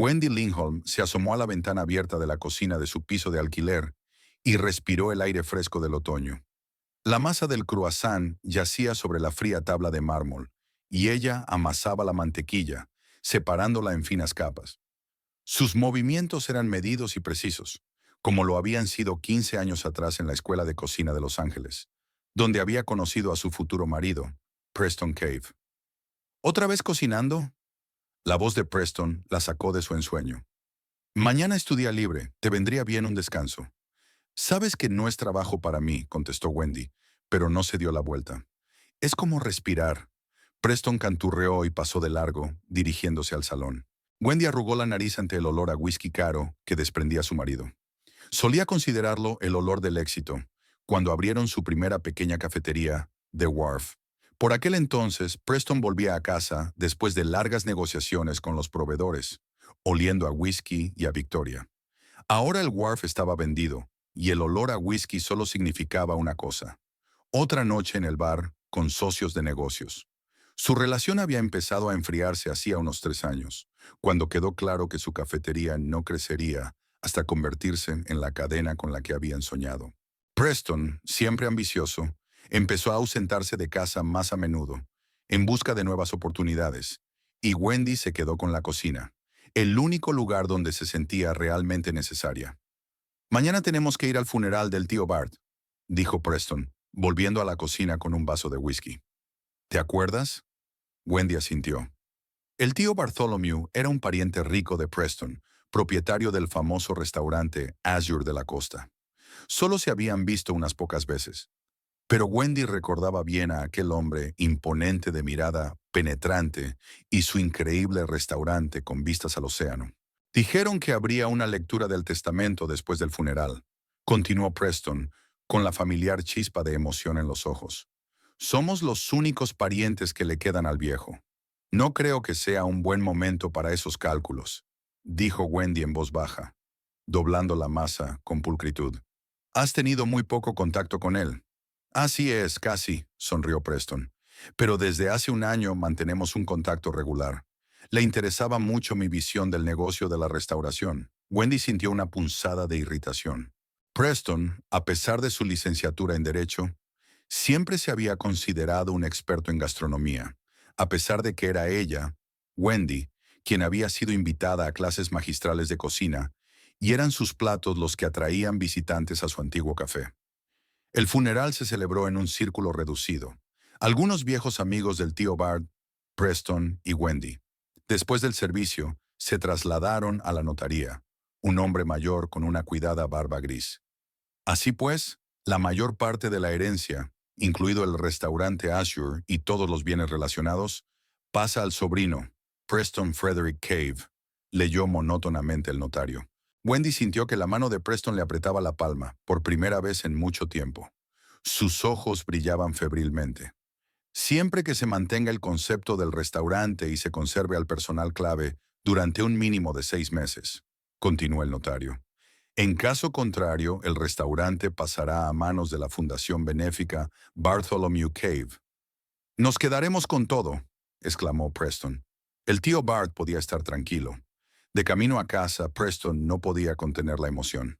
Wendy Lindholm se asomó a la ventana abierta de la cocina de su piso de alquiler y respiró el aire fresco del otoño. La masa del croissant yacía sobre la fría tabla de mármol, y ella amasaba la mantequilla, separándola en finas capas. Sus movimientos eran medidos y precisos, como lo habían sido 15 años atrás en la escuela de cocina de Los Ángeles, donde había conocido a su futuro marido, Preston Cave. ¿Otra vez cocinando? La voz de Preston la sacó de su ensueño. Mañana es tu día libre, te vendría bien un descanso. Sabes que no es trabajo para mí, contestó Wendy, pero no se dio la vuelta. Es como respirar. Preston canturreó y pasó de largo, dirigiéndose al salón. Wendy arrugó la nariz ante el olor a whisky caro que desprendía su marido. Solía considerarlo el olor del éxito, cuando abrieron su primera pequeña cafetería, The Wharf. Por aquel entonces, Preston volvía a casa después de largas negociaciones con los proveedores, oliendo a whisky y a victoria. Ahora el Wharf estaba vendido, y el olor a whisky solo significaba una cosa: otra noche en el bar con socios de negocios. Su relación había empezado a enfriarse hacía unos 3 años, cuando quedó claro que su cafetería no crecería hasta convertirse en la cadena con la que habían soñado. Preston, siempre ambicioso, empezó a ausentarse de casa más a menudo, en busca de nuevas oportunidades, y Wendy se quedó con la cocina, el único lugar donde se sentía realmente necesaria. Mañana tenemos que ir al funeral del tío Bart, dijo Preston, volviendo a la cocina con un vaso de whisky. ¿Te acuerdas? Wendy asintió. El tío Bartholomew era un pariente rico de Preston, propietario del famoso restaurante Azure de la Costa. Solo se habían visto unas pocas veces. Pero Wendy recordaba bien a aquel hombre imponente de mirada penetrante y su increíble restaurante con vistas al océano. Dijeron que habría una lectura del testamento después del funeral, continuó Preston, con la familiar chispa de emoción en los ojos. Somos los únicos parientes que le quedan al viejo. No creo que sea un buen momento para esos cálculos, dijo Wendy en voz baja, doblando la masa con pulcritud. Has tenido muy poco contacto con él. Así es, casi, sonrió Preston. Pero desde hace un año mantenemos un contacto regular. Le interesaba mucho mi visión del negocio de la restauración. Wendy sintió una punzada de irritación. Preston, a pesar de su licenciatura en Derecho, siempre se había considerado un experto en gastronomía, a pesar de que era ella, Wendy, quien había sido invitada a clases magistrales de cocina, y eran sus platos los que atraían visitantes a su antiguo café. El funeral se celebró en un círculo reducido. Algunos viejos amigos del tío Bart, Preston y Wendy. Después del servicio, se trasladaron a la notaría, un hombre mayor con una cuidada barba gris. Así pues, la mayor parte de la herencia, incluido el restaurante Azure y todos los bienes relacionados, pasa al sobrino, Preston Frederick Cave, leyó monótonamente el notario. Wendy sintió que la mano de Preston le apretaba la palma, por primera vez en mucho tiempo. Sus ojos brillaban febrilmente. Siempre que se mantenga el concepto del restaurante y se conserve al personal clave durante un mínimo de 6 meses, continuó el notario. En caso contrario, el restaurante pasará a manos de la Fundación Benéfica Bartholomew Cave. Nos quedaremos con todo, exclamó Preston. El tío Bart podía estar tranquilo. De camino a casa, Preston no podía contener la emoción.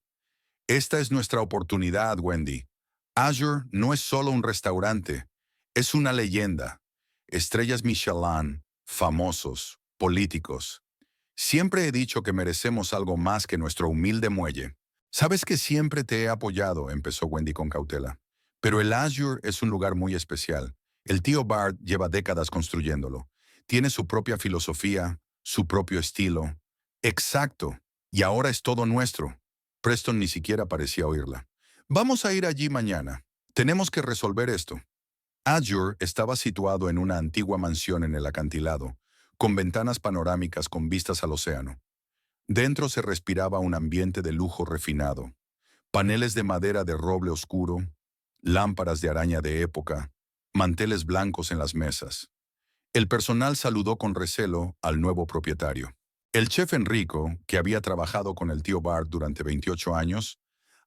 Esta es nuestra oportunidad, Wendy. Azure no es solo un restaurante, es una leyenda. Estrellas Michelin, famosos, políticos. Siempre he dicho que merecemos algo más que nuestro humilde muelle. Sabes que siempre te he apoyado, empezó Wendy con cautela. Pero el Azure es un lugar muy especial. El tío Bart lleva décadas construyéndolo. Tiene su propia filosofía, su propio estilo. Exacto. Y ahora es todo nuestro. Preston ni siquiera parecía oírla. Vamos a ir allí mañana. Tenemos que resolver esto. Azure estaba situado en una antigua mansión en el acantilado, con ventanas panorámicas con vistas al océano. Dentro se respiraba un ambiente de lujo refinado. Paneles de madera de roble oscuro, lámparas de araña de época, manteles blancos en las mesas. El personal saludó con recelo al nuevo propietario. El chef Enrico, que había trabajado con el tío Bart durante 28 años,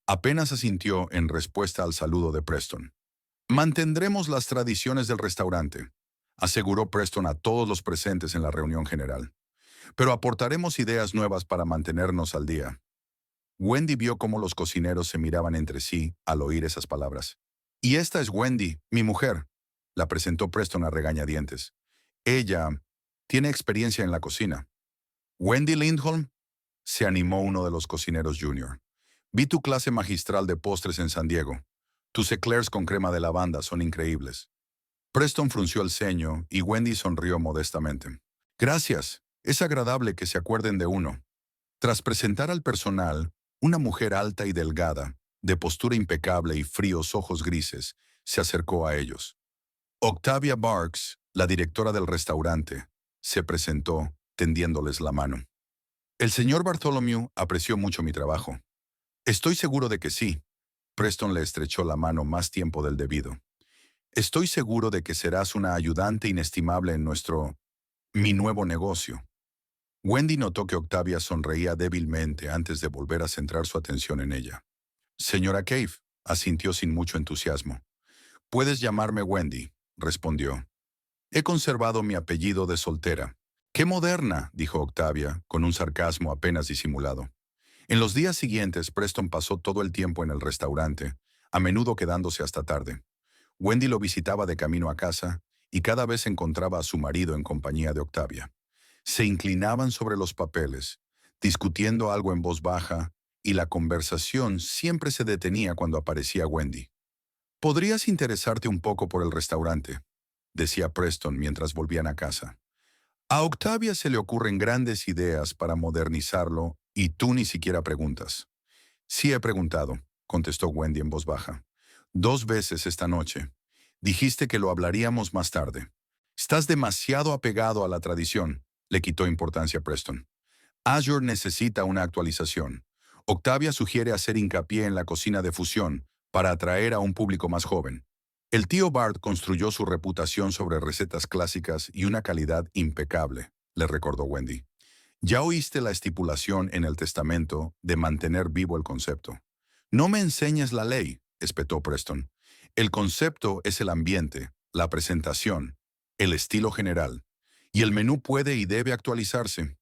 apenas asintió en respuesta al saludo de Preston. Mantendremos las tradiciones del restaurante, aseguró Preston a todos los presentes en la reunión general. pero aportaremos ideas nuevas para mantenernos al día. Wendy vio cómo los cocineros se miraban entre sí al oír esas palabras. Y esta es Wendy, mi mujer, la presentó Preston a regañadientes. Ella tiene experiencia en la cocina. Wendy Lindholm, se animó uno de los cocineros junior. Vi tu clase magistral de postres en San Diego. Tus eclairs con crema de lavanda son increíbles. Preston frunció el ceño y Wendy sonrió modestamente. Gracias, es agradable que se acuerden de uno. Tras presentar al personal, una mujer alta y delgada, de postura impecable y fríos ojos grises, se acercó a ellos. Octavia Barks, la directora del restaurante, se presentó, tendiéndoles la mano. El señor Bartholomew apreció mucho mi trabajo. Estoy seguro de que sí. Preston le estrechó la mano más tiempo del debido. Estoy seguro de que serás una ayudante inestimable en mi nuevo negocio. Wendy notó que Octavia sonreía débilmente antes de volver a centrar su atención en ella. Señora Cave, asintió sin mucho entusiasmo. Puedes llamarme Wendy, respondió. He conservado mi apellido de soltera. ¡Qué moderna!, dijo Octavia, con un sarcasmo apenas disimulado. En los días siguientes, Preston pasó todo el tiempo en el restaurante, a menudo quedándose hasta tarde. Wendy lo visitaba de camino a casa, y cada vez encontraba a su marido en compañía de Octavia. Se inclinaban sobre los papeles, discutiendo algo en voz baja, y la conversación siempre se detenía cuando aparecía Wendy. «Podrías interesarte un poco por el restaurante», decía Preston mientras volvían a casa. A Octavia se le ocurren grandes ideas para modernizarlo y tú ni siquiera preguntas. Sí he preguntado, contestó Wendy en voz baja. 2 veces esta noche. Dijiste que lo hablaríamos más tarde. Estás demasiado apegado a la tradición, le quitó importancia a Preston. Azure necesita una actualización. Octavia sugiere hacer hincapié en la cocina de fusión para atraer a un público más joven. El tío Bart construyó su reputación sobre recetas clásicas y una calidad impecable, le recordó Wendy. Ya oíste la estipulación en el testamento de mantener vivo el concepto. No me enseñes la ley, espetó Preston. El concepto es el ambiente, la presentación, el estilo general, y el menú puede y debe actualizarse.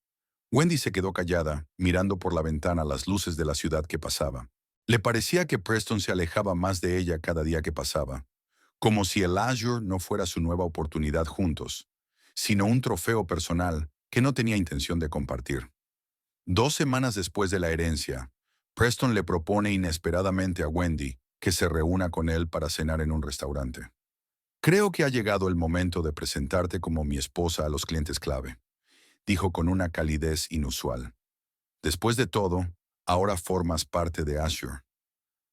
Wendy se quedó callada, mirando por la ventana las luces de la ciudad que pasaba. Le parecía que Preston se alejaba más de ella cada día que pasaba, como si el Azure no fuera su nueva oportunidad juntos, sino un trofeo personal que no tenía intención de compartir. 2 semanas después de la herencia, Preston le propone inesperadamente a Wendy que se reúna con él para cenar en un restaurante. Creo que ha llegado el momento de presentarte como mi esposa a los clientes clave, dijo con una calidez inusual. Después de todo, ahora formas parte de Azure.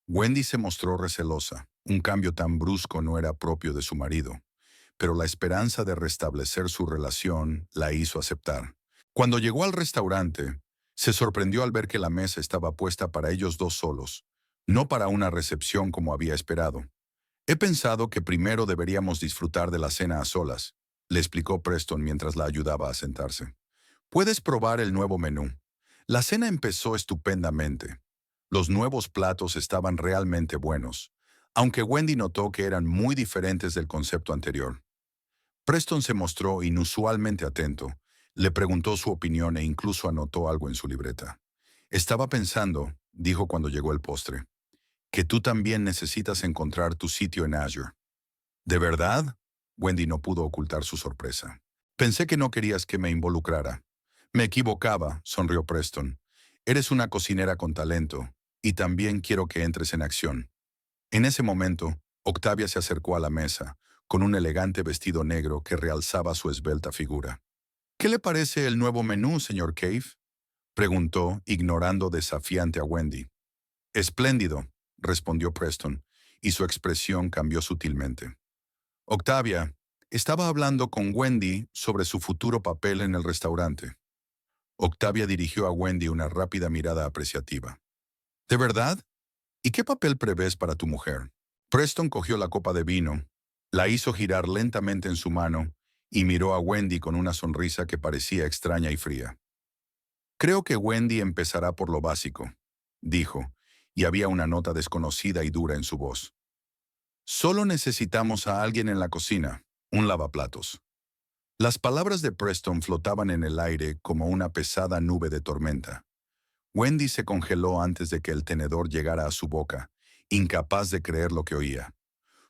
Wendy se mostró recelosa. Un cambio tan brusco no era propio de su marido, pero la esperanza de restablecer su relación la hizo aceptar. Cuando llegó al restaurante, se sorprendió al ver que la mesa estaba puesta para ellos dos solos, no para una recepción como había esperado. He pensado que primero deberíamos disfrutar de la cena a solas, le explicó Preston mientras la ayudaba a sentarse. Puedes probar el nuevo menú. La cena empezó estupendamente. Los nuevos platos estaban realmente buenos, aunque Wendy notó que eran muy diferentes del concepto anterior. Preston se mostró inusualmente atento, le preguntó su opinión e incluso anotó algo en su libreta. Estaba pensando, dijo cuando llegó el postre, que tú también necesitas encontrar tu sitio en Azure. ¿De verdad? Wendy no pudo ocultar su sorpresa. Pensé que no querías que me involucrara. Me equivocaba, sonrió Preston. Eres una cocinera con talento, y también quiero que entres en acción. En ese momento, Octavia se acercó a la mesa, con un elegante vestido negro que realzaba su esbelta figura. ¿Qué le parece el nuevo menú, señor Cave?, preguntó, ignorando desafiante a Wendy. Espléndido, respondió Preston, y su expresión cambió sutilmente. Octavia, estaba hablando con Wendy sobre su futuro papel en el restaurante. Octavia dirigió a Wendy una rápida mirada apreciativa. ¿De verdad? ¿Y qué papel prevés para tu mujer? Preston cogió la copa de vino, la hizo girar lentamente en su mano y miró a Wendy con una sonrisa que parecía extraña y fría. Creo que Wendy empezará por lo básico, dijo, y había una nota desconocida y dura en su voz. Solo necesitamos a alguien en la cocina, un lavaplatos. Las palabras de Preston flotaban en el aire como una pesada nube de tormenta. Wendy se congeló antes de que el tenedor llegara a su boca, incapaz de creer lo que oía.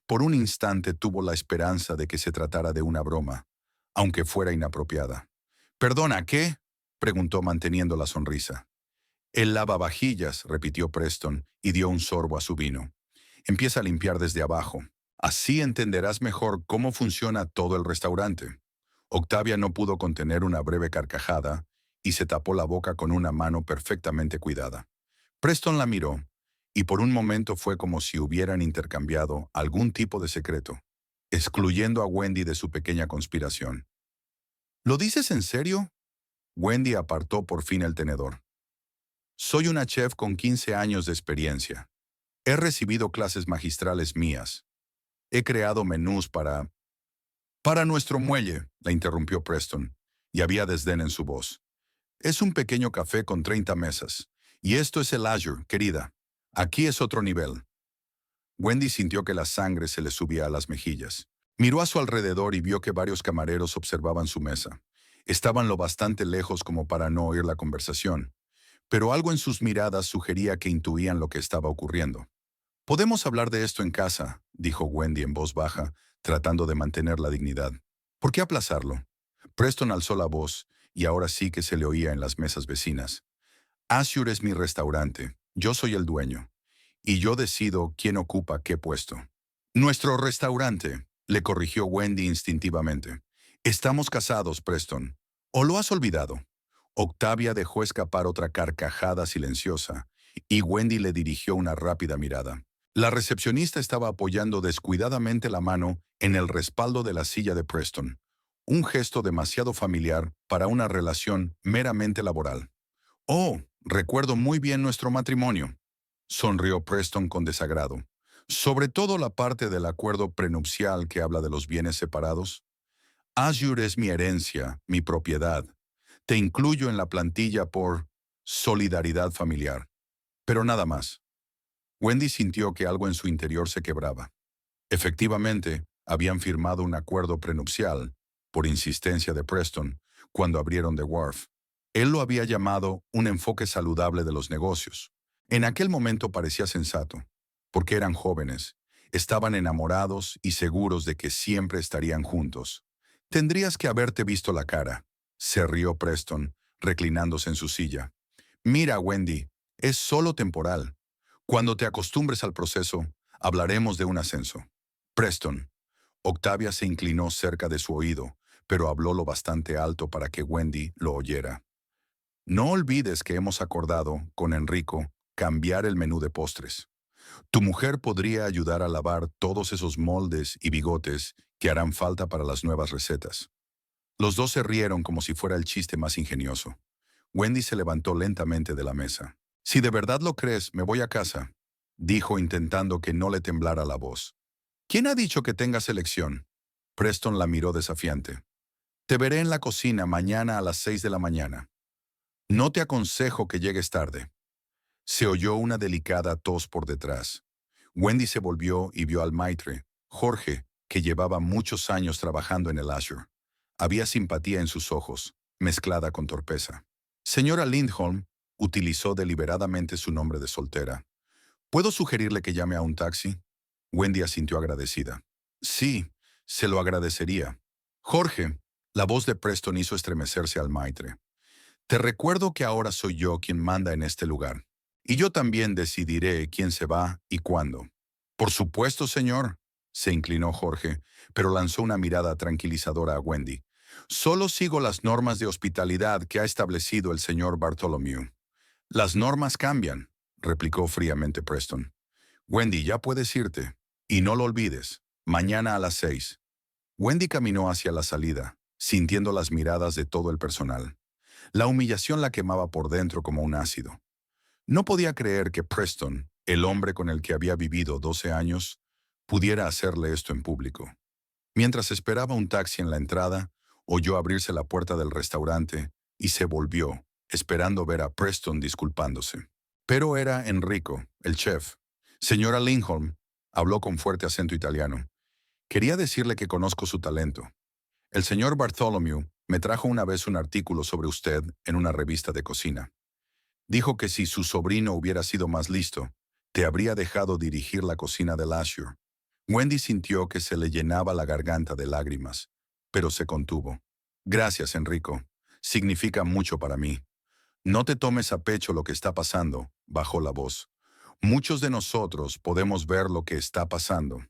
Por un instante tuvo la esperanza de que se tratara de una broma, aunque fuera inapropiada. «¿Perdona, qué?», preguntó manteniendo la sonrisa. «El lavavajillas», repitió Preston y dio un sorbo a su vino. «Empieza a limpiar desde abajo. Así entenderás mejor cómo funciona todo el restaurante». Octavia no pudo contener una breve carcajada y se tapó la boca con una mano perfectamente cuidada. Preston la miró, y por un momento fue como si hubieran intercambiado algún tipo de secreto, excluyendo a Wendy de su pequeña conspiración. «¿Lo dices en serio?». Wendy apartó por fin el tenedor. «Soy una chef con 15 años de experiencia. He recibido clases magistrales mías. He creado menús para nuestro muelle», la interrumpió Preston, y había desdén en su voz. «Es un pequeño café con 30 mesas. Y esto es el Azure, querida. Aquí es otro nivel». Wendy sintió que la sangre se le subía a las mejillas. Miró a su alrededor y vio que varios camareros observaban su mesa. Estaban lo bastante lejos como para no oír la conversación, pero algo en sus miradas sugería que intuían lo que estaba ocurriendo. «Podemos hablar de esto en casa», dijo Wendy en voz baja, tratando de mantener la dignidad. «¿Por qué aplazarlo?». Preston alzó la voz, y ahora sí que se le oía en las mesas vecinas. «Azure es mi restaurante. Yo soy el dueño. Y yo decido quién ocupa qué puesto». «Nuestro restaurante», le corrigió Wendy instintivamente. «Estamos casados, Preston. ¿O lo has olvidado?». Octavia dejó escapar otra carcajada silenciosa, y Wendy le dirigió una rápida mirada. La recepcionista estaba apoyando descuidadamente la mano en el respaldo de la silla de Preston, un gesto demasiado familiar para una relación meramente laboral. «Oh, recuerdo muy bien nuestro matrimonio», sonrió Preston con desagrado. «Sobre todo la parte del acuerdo prenupcial que habla de los bienes separados. Azure es mi herencia, mi propiedad. Te incluyo en la plantilla por solidaridad familiar. Pero nada más». Wendy sintió que algo en su interior se quebraba. Efectivamente, habían firmado un acuerdo prenupcial, por insistencia de Preston, cuando abrieron The Wharf. Él lo había llamado un enfoque saludable de los negocios. En aquel momento parecía sensato, porque eran jóvenes, estaban enamorados y seguros de que siempre estarían juntos. «Tendrías que haberte visto la cara», se rió Preston, reclinándose en su silla. «Mira, Wendy, es solo temporal. Cuando te acostumbres al proceso, hablaremos de un ascenso». «Preston». Octavia se inclinó cerca de su oído, pero habló lo bastante alto para que Wendy lo oyera. «No olvides que hemos acordado, con Enrico, cambiar el menú de postres. Tu mujer podría ayudar a lavar todos esos moldes y bigotes que harán falta para las nuevas recetas». Los dos se rieron como si fuera el chiste más ingenioso. Wendy se levantó lentamente de la mesa. «Si de verdad lo crees, me voy a casa», dijo intentando que no le temblara la voz. «¿Quién ha dicho que tengas elección?». Preston la miró desafiante. «Te veré en la cocina mañana a las 6 de la mañana. No te aconsejo que llegues tarde». Se oyó una delicada tos por detrás. Wendy se volvió y vio al maitre, Jorge, que llevaba muchos años trabajando en el Azure. Había simpatía en sus ojos, mezclada con torpeza. «Señora Lindholm», utilizó deliberadamente su nombre de soltera. «¿Puedo sugerirle que llame a un taxi?». Wendy asintió agradecida. «Sí, se lo agradecería». «Jorge», la voz de Preston hizo estremecerse al maitre. «Te recuerdo que ahora soy yo quien manda en este lugar. Y yo también decidiré quién se va y cuándo». «Por supuesto, señor», se inclinó Jorge, pero lanzó una mirada tranquilizadora a Wendy. «Solo sigo las normas de hospitalidad que ha establecido el señor Bartholomew». «Las normas cambian», replicó fríamente Preston. «Wendy, ya puedes irte. Y no lo olvides, mañana a las 6». Wendy caminó hacia la salida, sintiendo las miradas de todo el personal. La humillación la quemaba por dentro como un ácido. No podía creer que Preston, el hombre con el que había vivido 12 años, pudiera hacerle esto en público. Mientras esperaba un taxi en la entrada, oyó abrirse la puerta del restaurante y se volvió, esperando ver a Preston disculpándose. Pero era Enrico, el chef. «Señora Lindholm», habló con fuerte acento italiano. «Quería decirle que conozco su talento». El señor Bartholomew me trajo una vez un artículo sobre usted en una revista de cocina. Dijo que si su sobrino hubiera sido más listo, te habría dejado dirigir la cocina de Lasher. Wendy sintió que se le llenaba la garganta de lágrimas, pero se contuvo. Gracias, Enrico. Significa mucho para mí. No te tomes a pecho lo que está pasando, bajó la voz. Muchos de nosotros podemos ver lo que está pasando.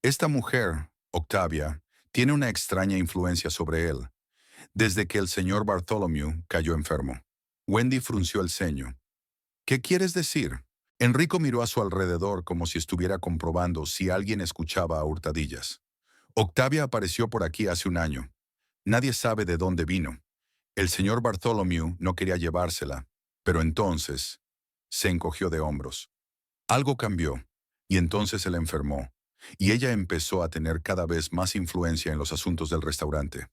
Esta mujer, Octavia, tiene una extraña influencia sobre él, desde que el señor Bartholomew cayó enfermo. Wendy frunció el ceño. ¿Qué quieres decir? Enrico miró a su alrededor como si estuviera comprobando si alguien escuchaba a hurtadillas. Octavia apareció por aquí hace un año. Nadie sabe de dónde vino. El señor Bartholomew no quería llevársela, pero entonces se encogió de hombros. Algo cambió, y entonces se le enfermó, y ella empezó a tener cada vez más influencia en los asuntos del restaurante.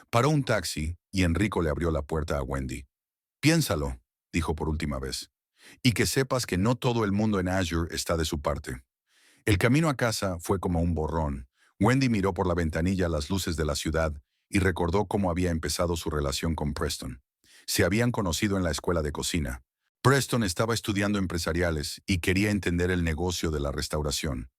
Paró un taxi y Enrico le abrió la puerta a Wendy. Piénsalo, dijo por última vez, y que sepas que no todo el mundo en Azure está de su parte. El camino a casa fue como un borrón. Wendy miró por la ventanilla las luces de la ciudad y recordó cómo había empezado su relación con Preston. Se habían conocido en la escuela de cocina. Preston estaba estudiando empresariales y quería entender el negocio de la restauración.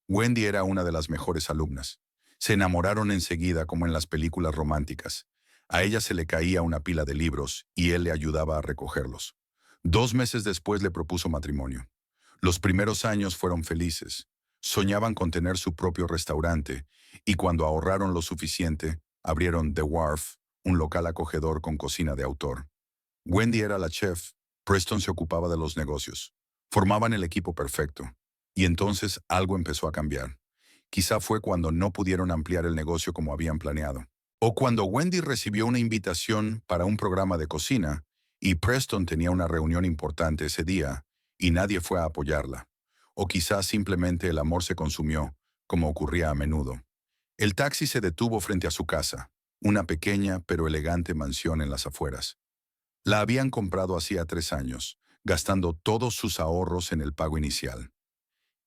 Wendy era una de las mejores alumnas. Se enamoraron enseguida como en las películas románticas. A ella se le caía una pila de libros y él le ayudaba a recogerlos. 2 meses después le propuso matrimonio. Los primeros años fueron felices. Soñaban con tener su propio restaurante y cuando ahorraron lo suficiente, abrieron The Wharf, un local acogedor con cocina de autor. Wendy era la chef, Preston se ocupaba de los negocios. Formaban el equipo perfecto. Y entonces algo empezó a cambiar. Quizá fue cuando no pudieron ampliar el negocio como habían planeado. O cuando Wendy recibió una invitación para un programa de cocina y Preston tenía una reunión importante ese día y nadie fue a apoyarla. O quizás simplemente el amor se consumió, como ocurría a menudo. El taxi se detuvo frente a su casa, una pequeña pero elegante mansión en las afueras. La habían comprado hacía 3 años, gastando todos sus ahorros en el pago inicial.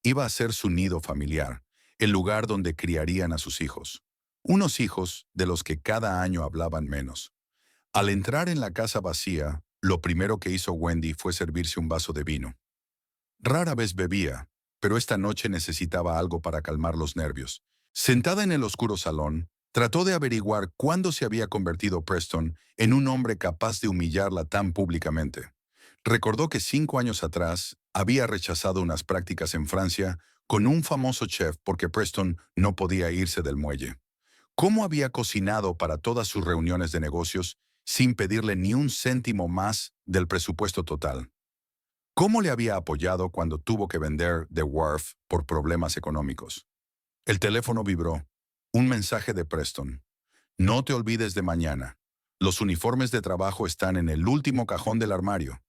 Iba a ser su nido familiar, el lugar donde criarían a sus hijos. Unos hijos de los que cada año hablaban menos. Al entrar en la casa vacía, lo primero que hizo Wendy fue servirse un vaso de vino. Rara vez bebía, pero esta noche necesitaba algo para calmar los nervios. Sentada en el oscuro salón, trató de averiguar cuándo se había convertido Preston en un hombre capaz de humillarla tan públicamente. Recordó que 5 años atrás había rechazado unas prácticas en Francia con un famoso chef porque Preston no podía irse del muelle. ¿Cómo había cocinado para todas sus reuniones de negocios sin pedirle ni un céntimo más del presupuesto total? ¿Cómo le había apoyado cuando tuvo que vender The Wharf por problemas económicos? El teléfono vibró. Un mensaje de Preston. No te olvides de mañana. Los uniformes de trabajo están en el último cajón del armario.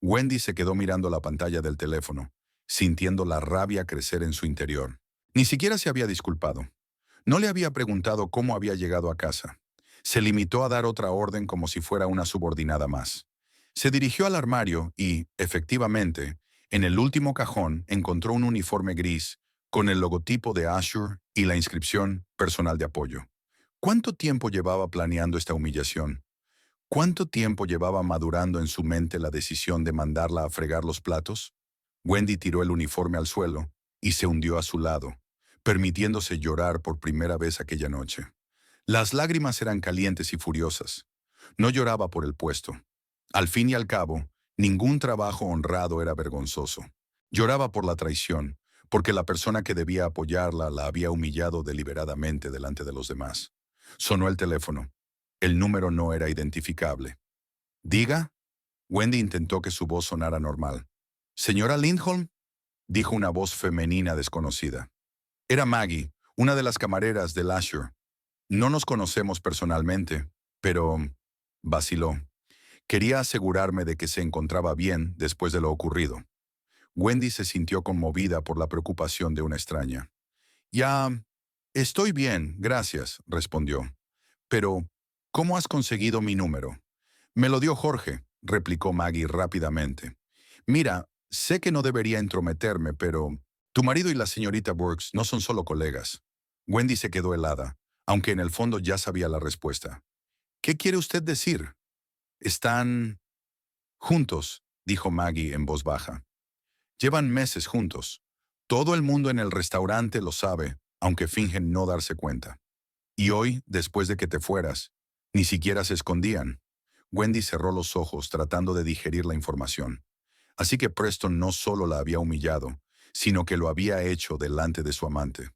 Wendy se quedó mirando la pantalla del teléfono, sintiendo la rabia crecer en su interior. Ni siquiera se había disculpado. No le había preguntado cómo había llegado a casa. Se limitó a dar otra orden como si fuera una subordinada más. Se dirigió al armario y, efectivamente, en el último cajón encontró un uniforme gris con el logotipo de Azure y la inscripción Personal de Apoyo. ¿Cuánto tiempo llevaba planeando esta humillación? ¿Cuánto tiempo llevaba madurando en su mente la decisión de mandarla a fregar los platos? Wendy tiró el uniforme al suelo y se hundió a su lado, permitiéndose llorar por primera vez aquella noche. Las lágrimas eran calientes y furiosas. No lloraba por el puesto. Al fin y al cabo, ningún trabajo honrado era vergonzoso. Lloraba por la traición, porque la persona que debía apoyarla la había humillado deliberadamente delante de los demás. Sonó el teléfono. El número no era identificable. ¿Diga? Wendy intentó que su voz sonara normal. ¿Señora Lindholm? Dijo una voz femenina desconocida. Era Maggie, una de las camareras de Lasher. No nos conocemos personalmente, pero vaciló. Quería asegurarme de que se encontraba bien después de lo ocurrido. Wendy se sintió conmovida por la preocupación de una extraña. Ya, estoy bien, gracias, respondió. Pero, ¿cómo has conseguido mi número? Me lo dio Jorge, replicó Maggie rápidamente. Mira, sé que no debería entrometerme, pero tu marido y la señorita Burks no son solo colegas. Wendy se quedó helada. aunque en el fondo ya sabía la respuesta. ¿Qué quiere usted decir? Están juntos, dijo Maggie en voz baja. Llevan meses juntos. Todo el mundo en el restaurante lo sabe, aunque fingen no darse cuenta. Y hoy, después de que te fueras, ni siquiera se escondían. Wendy cerró los ojos tratando de digerir la información. Así que Preston no solo la había humillado, sino que lo había hecho delante de su amante,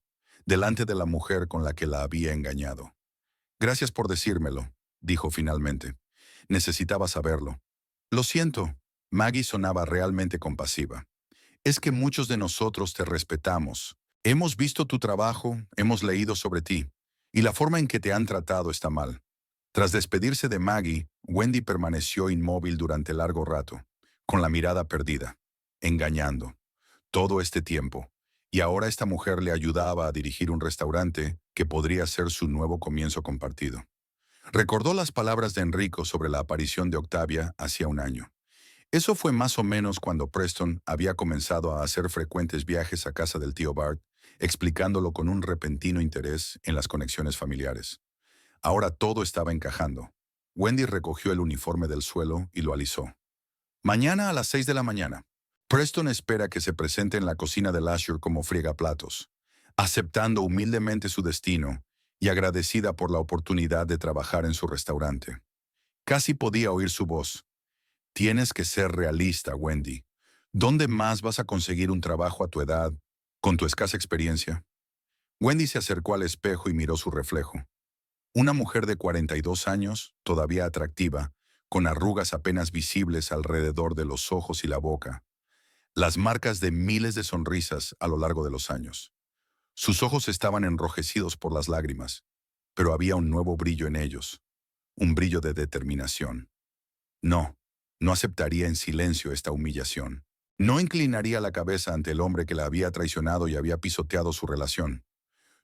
delante de la mujer con la que la había engañado. Gracias por decírmelo, dijo finalmente. Necesitaba saberlo. Lo siento. Maggie sonaba realmente compasiva. Es que muchos de nosotros te respetamos. Hemos visto tu trabajo, hemos leído sobre ti, y la forma en que te han tratado está mal. Tras despedirse de Maggie, Wendy permaneció inmóvil durante largo rato, con la mirada perdida, engañando, todo este tiempo. Y ahora esta mujer le ayudaba a dirigir un restaurante que podría ser su nuevo comienzo compartido. Recordó las palabras de Enrico sobre la aparición de Octavia hacía un año. Eso fue más o menos cuando Preston había comenzado a hacer frecuentes viajes a casa del tío Bart, explicándolo con un repentino interés en las conexiones familiares. Ahora todo estaba encajando. Wendy recogió el uniforme del suelo y lo alisó. Mañana a las 6 de la mañana. Preston espera que se presente en la cocina de Lasher como friegaplatos, aceptando humildemente su destino y agradecida por la oportunidad de trabajar en su restaurante. Casi podía oír su voz. Tienes que ser realista, Wendy. ¿Dónde más vas a conseguir un trabajo a tu edad, con tu escasa experiencia? Wendy se acercó al espejo y miró su reflejo. Una mujer de 42 años, todavía atractiva, con arrugas apenas visibles alrededor de los ojos y la boca. Las marcas de miles de sonrisas a lo largo de los años. Sus ojos estaban enrojecidos por las lágrimas, pero había un nuevo brillo en ellos, un brillo de determinación. No, no aceptaría en silencio esta humillación. No inclinaría la cabeza ante el hombre que la había traicionado y había pisoteado su relación.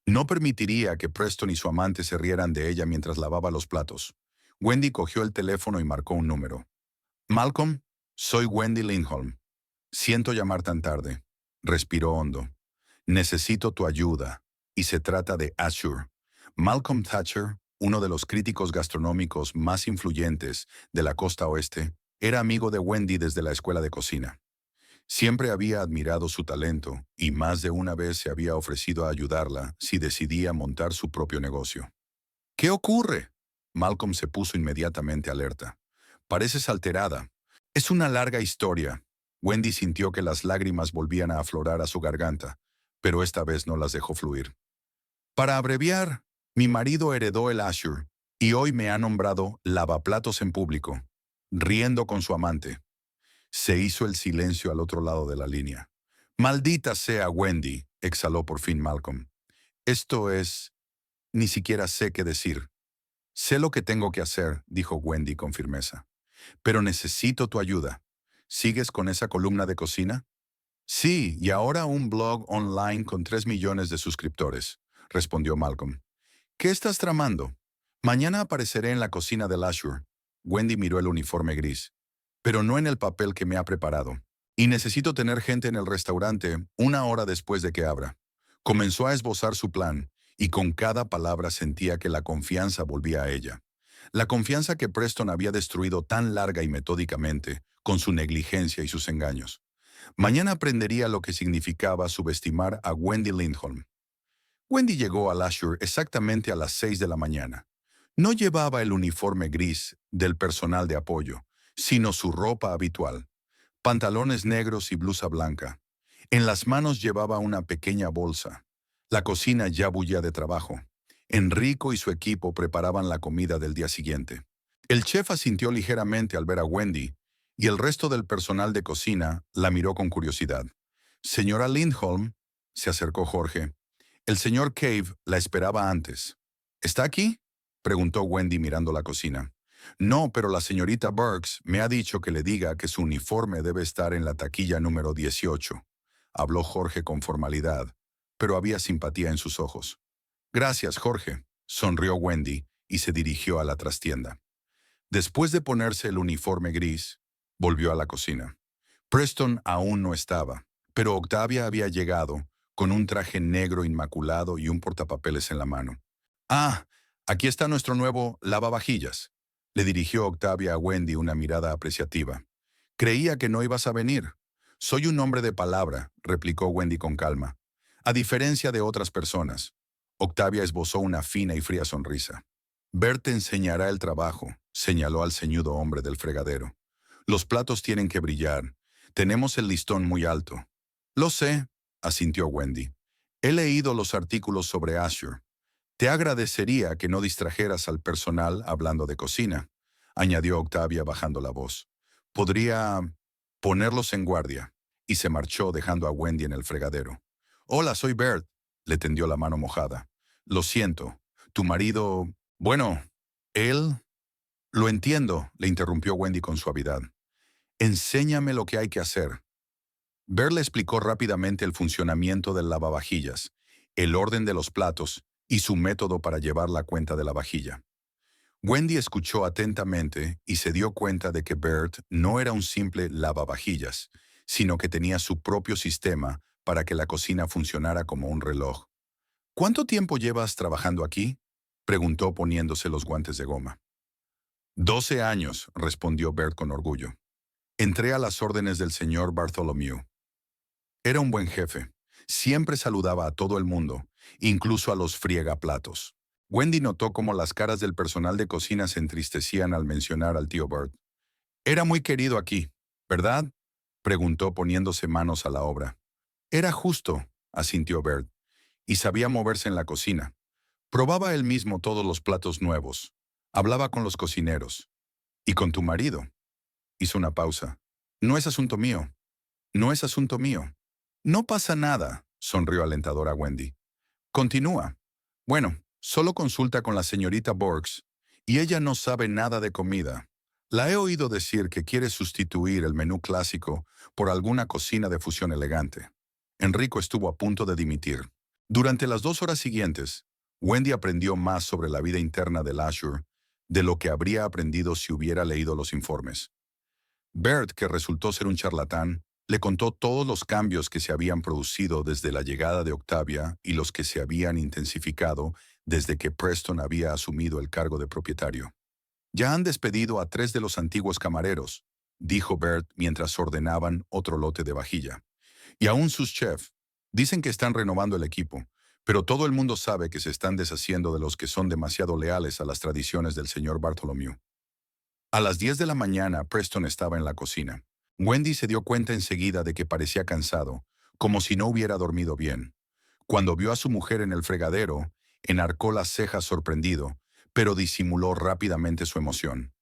No permitiría que Preston y su amante se rieran de ella mientras lavaba los platos. Wendy cogió el teléfono y marcó un número. Malcolm, soy Wendy Lindholm. Siento llamar tan tarde. Respiró hondo. Necesito tu ayuda. Y se trata de Azure. Malcolm Thatcher, uno de los críticos gastronómicos más influyentes de la costa oeste, era amigo de Wendy desde la escuela de cocina. Siempre había admirado su talento y más de una vez se había ofrecido a ayudarla si decidía montar su propio negocio. ¿Qué ocurre? Malcolm se puso inmediatamente alerta. Pareces alterada. Es una larga historia. Wendy sintió que las lágrimas volvían a aflorar a su garganta, pero esta vez no las dejó fluir. Para abreviar, mi marido heredó el Azure y hoy me ha nombrado lavaplatos en público, riendo con su amante. Se hizo el silencio al otro lado de la línea. Maldita sea Wendy, exhaló por fin Malcolm. Esto es... Ni siquiera sé qué decir. Sé lo que tengo que hacer, dijo Wendy con firmeza. Pero necesito tu ayuda. ¿Sigues con esa columna de cocina? Sí, y ahora un blog online con 3 millones de suscriptores, respondió Malcolm. ¿Qué estás tramando? Mañana apareceré en la cocina del Azure. Wendy miró el uniforme gris. Pero no en el papel que me ha preparado. Y necesito tener gente en el restaurante 1 hora después de que abra. Comenzó a esbozar su plan, y con cada palabra sentía que la confianza volvía a ella. La confianza que Preston había destruido tan larga y metódicamente, con su negligencia y sus engaños. Mañana aprendería lo que significaba subestimar a Wendy Lindholm. Wendy llegó al Azure exactamente a las 6 de la mañana. No llevaba el uniforme gris del personal de apoyo, sino su ropa habitual, pantalones negros y blusa blanca. En las manos llevaba una pequeña bolsa. La cocina ya bullía de trabajo. Enrico y su equipo preparaban la comida del día siguiente. El chef asintió ligeramente al ver a Wendy, y el resto del personal de cocina la miró con curiosidad. Señora Lindholm, se acercó Jorge. El señor Cave la esperaba antes. ¿Está aquí? Preguntó Wendy mirando la cocina. No, pero la señorita Burks me ha dicho que le diga que su uniforme debe estar en la taquilla número 18. Habló Jorge con formalidad, pero había simpatía en sus ojos. Gracias, Jorge, sonrió Wendy y se dirigió a la trastienda. Después de ponerse el uniforme gris, volvió a la cocina. Preston aún no estaba, pero Octavia había llegado con un traje negro inmaculado y un portapapeles en la mano. Ah, aquí está nuestro nuevo lavavajillas. Le dirigió Octavia a Wendy una mirada apreciativa. Creía que no ibas a venir. Soy un hombre de palabra, replicó Wendy con calma. A diferencia de otras personas. Octavia esbozó una fina y fría sonrisa. Bert te enseñará el trabajo, señaló al ceñudo hombre del fregadero. Los platos tienen que brillar. Tenemos el listón muy alto. Lo sé, asintió Wendy. He leído los artículos sobre Azure. Te agradecería que no distrajeras al personal hablando de cocina, añadió Octavia bajando la voz. Podría ponerlos en guardia. Y se marchó dejando a Wendy en el fregadero. Hola, soy Bert, le tendió la mano mojada. Lo siento, tu marido... Bueno, él... Lo entiendo, le interrumpió Wendy con suavidad. Enséñame lo que hay que hacer. Bert le explicó rápidamente el funcionamiento del lavavajillas, el orden de los platos y su método para llevar la cuenta de la vajilla. Wendy escuchó atentamente y se dio cuenta de que Bert no era un simple lavavajillas, sino que tenía su propio sistema para que la cocina funcionara como un reloj. ¿Cuánto tiempo llevas trabajando aquí?, preguntó poniéndose los guantes de goma. 12 años, respondió Bert con orgullo. Entré a las órdenes del señor Bartholomew. Era un buen jefe. Siempre saludaba a todo el mundo, incluso a los friegaplatos. Wendy notó cómo las caras del personal de cocina se entristecían al mencionar al tío Bert. Era muy querido aquí, ¿verdad?, preguntó poniéndose manos a la obra. Era justo, asintió Bert, y sabía moverse en la cocina. Probaba él mismo todos los platos nuevos. Hablaba con los cocineros. ¿Y con tu marido? Hizo una pausa. No es asunto mío. No es asunto mío. No pasa nada, sonrió alentadora Wendy. Continúa. Bueno, solo consulta con la señorita Borks, y ella no sabe nada de comida. La he oído decir que quiere sustituir el menú clásico por alguna cocina de fusión elegante. Enrico estuvo a punto de dimitir. Durante las 2 horas siguientes, Wendy aprendió más sobre la vida interna del Azure de lo que habría aprendido si hubiera leído los informes. Bert, que resultó ser un charlatán, le contó todos los cambios que se habían producido desde la llegada de Octavia y los que se habían intensificado desde que Preston había asumido el cargo de propietario. Ya han despedido a 3 de los antiguos camareros, dijo Bert mientras ordenaban otro lote de vajilla. Y aún sus chefs. Dicen que están renovando el equipo, pero todo el mundo sabe que se están deshaciendo de los que son demasiado leales a las tradiciones del señor Bartholomew. A las 10 de la mañana, Preston estaba en la cocina. Wendy se dio cuenta enseguida de que parecía cansado, como si no hubiera dormido bien. Cuando vio a su mujer en el fregadero, enarcó las cejas sorprendido, pero disimuló rápidamente su emoción.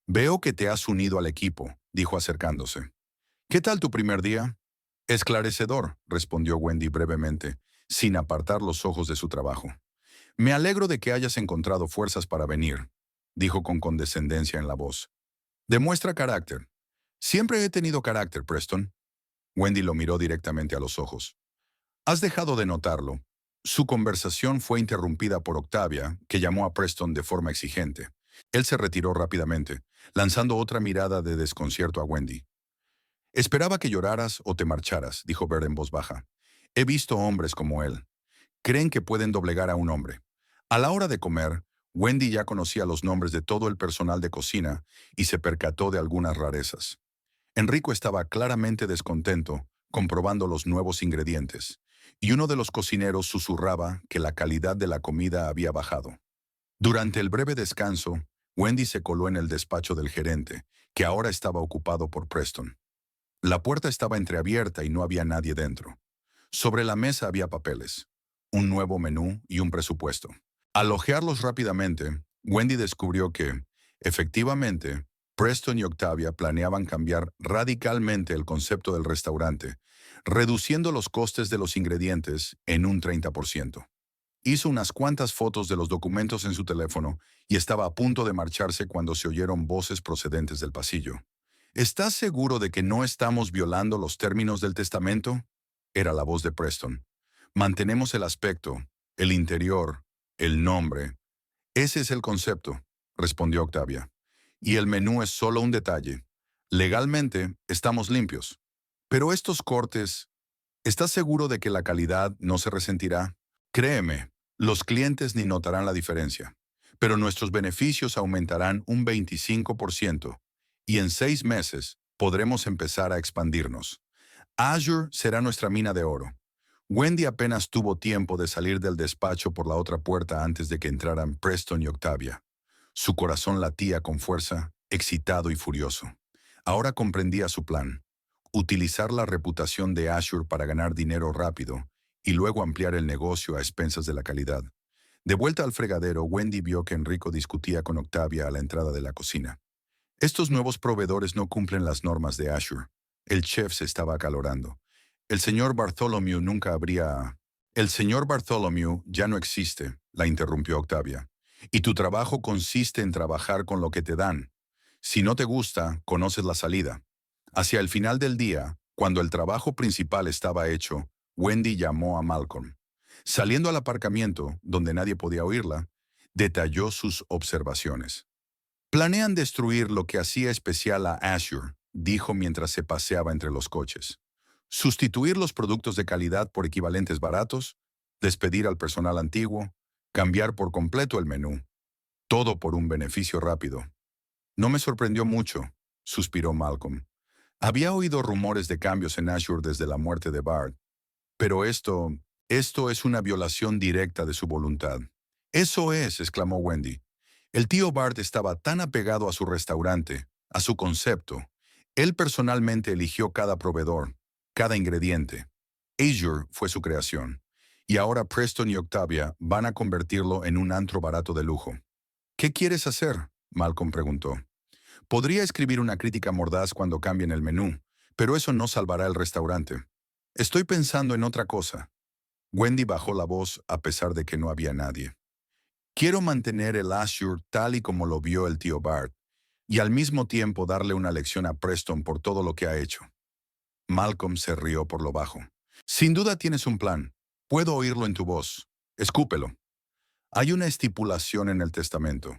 Veo que te has unido al equipo, dijo acercándose. ¿Qué tal tu primer día? Esclarecedor, respondió Wendy brevemente, sin apartar los ojos de su trabajo. Me alegro de que hayas encontrado fuerzas para venir, dijo con condescendencia en la voz. Demuestra carácter. Siempre he tenido carácter, Preston. Wendy lo miró directamente a los ojos. Has dejado de notarlo. Su conversación fue interrumpida por Octavia, que llamó a Preston de forma exigente. Él se retiró rápidamente, lanzando otra mirada de desconcierto a Wendy. Esperaba que lloraras o te marcharas, dijo Bert en voz baja. He visto hombres como él. Creen que pueden doblegar a un hombre. A la hora de comer, Wendy ya conocía los nombres de todo el personal de cocina y se percató de algunas rarezas. Enrico estaba claramente descontento, comprobando los nuevos ingredientes, y uno de los cocineros susurraba que la calidad de la comida había bajado. Durante el breve descanso, Wendy se coló en el despacho del gerente, que ahora estaba ocupado por Preston. La puerta estaba entreabierta y no había nadie dentro. Sobre la mesa había papeles, un nuevo menú y un presupuesto. Al hojearlos rápidamente, Wendy descubrió que, efectivamente, Preston y Octavia planeaban cambiar radicalmente el concepto del restaurante, reduciendo los costes de los ingredientes en un 30%. Hizo unas cuantas fotos de los documentos en su teléfono y estaba a punto de marcharse cuando se oyeron voces procedentes del pasillo. ¿Estás seguro de que no estamos violando los términos del testamento? Era la voz de Preston. Mantenemos el aspecto, el interior, el nombre. Ese es el concepto, respondió Octavia. Y el menú es solo un detalle. Legalmente, estamos limpios. Pero estos cortes, ¿estás seguro de que la calidad no se resentirá? Créeme, Los clientes ni notarán la diferencia, pero nuestros beneficios aumentarán un 25% y en 6 meses podremos empezar a expandirnos. Azure será nuestra mina de oro. Wendy apenas tuvo tiempo de salir del despacho por la otra puerta antes de que entraran Preston y Octavia. Su corazón latía con fuerza, excitado y furioso. Ahora comprendía su plan: utilizar la reputación de Azure para ganar dinero rápido y luego ampliar el negocio a expensas de la calidad. De vuelta al fregadero, Wendy vio que Enrico discutía con Octavia a la entrada de la cocina. Estos nuevos proveedores no cumplen las normas de Azure. El chef se estaba acalorando. El señor Bartholomew nunca habría... El señor Bartholomew ya no existe, la interrumpió Octavia. Y tu trabajo consiste en trabajar con lo que te dan. Si no te gusta, conoces la salida. Hacia el final del día, cuando el trabajo principal estaba hecho, Wendy llamó a Malcolm. Saliendo al aparcamiento, donde nadie podía oírla, detalló sus observaciones. Planean destruir lo que hacía especial a Azure, dijo mientras se paseaba entre los coches. Sustituir los productos de calidad por equivalentes baratos, despedir al personal antiguo, cambiar por completo el menú. Todo por un beneficio rápido. No me sorprendió mucho, suspiró Malcolm. Había oído rumores de cambios en Azure desde la muerte de Bart, pero esto es una violación directa de su voluntad. Eso es, exclamó Wendy. El tío Bart estaba tan apegado a su restaurante, a su concepto. Él personalmente eligió cada proveedor, cada ingrediente. Azure fue su creación. Y ahora Preston y Octavia van a convertirlo en un antro barato de lujo. ¿Qué quieres hacer?, Malcolm preguntó. Podría escribir una crítica mordaz cuando cambien el menú, pero eso no salvará el restaurante. Estoy pensando en otra cosa. Wendy bajó la voz a pesar de que no había nadie. Quiero mantener el Azure tal y como lo vio el tío Bart, y al mismo tiempo darle una lección a Preston por todo lo que ha hecho. Malcolm se rió por lo bajo. Sin duda tienes un plan. Puedo oírlo en tu voz. Escúpelo. Hay una estipulación en el testamento.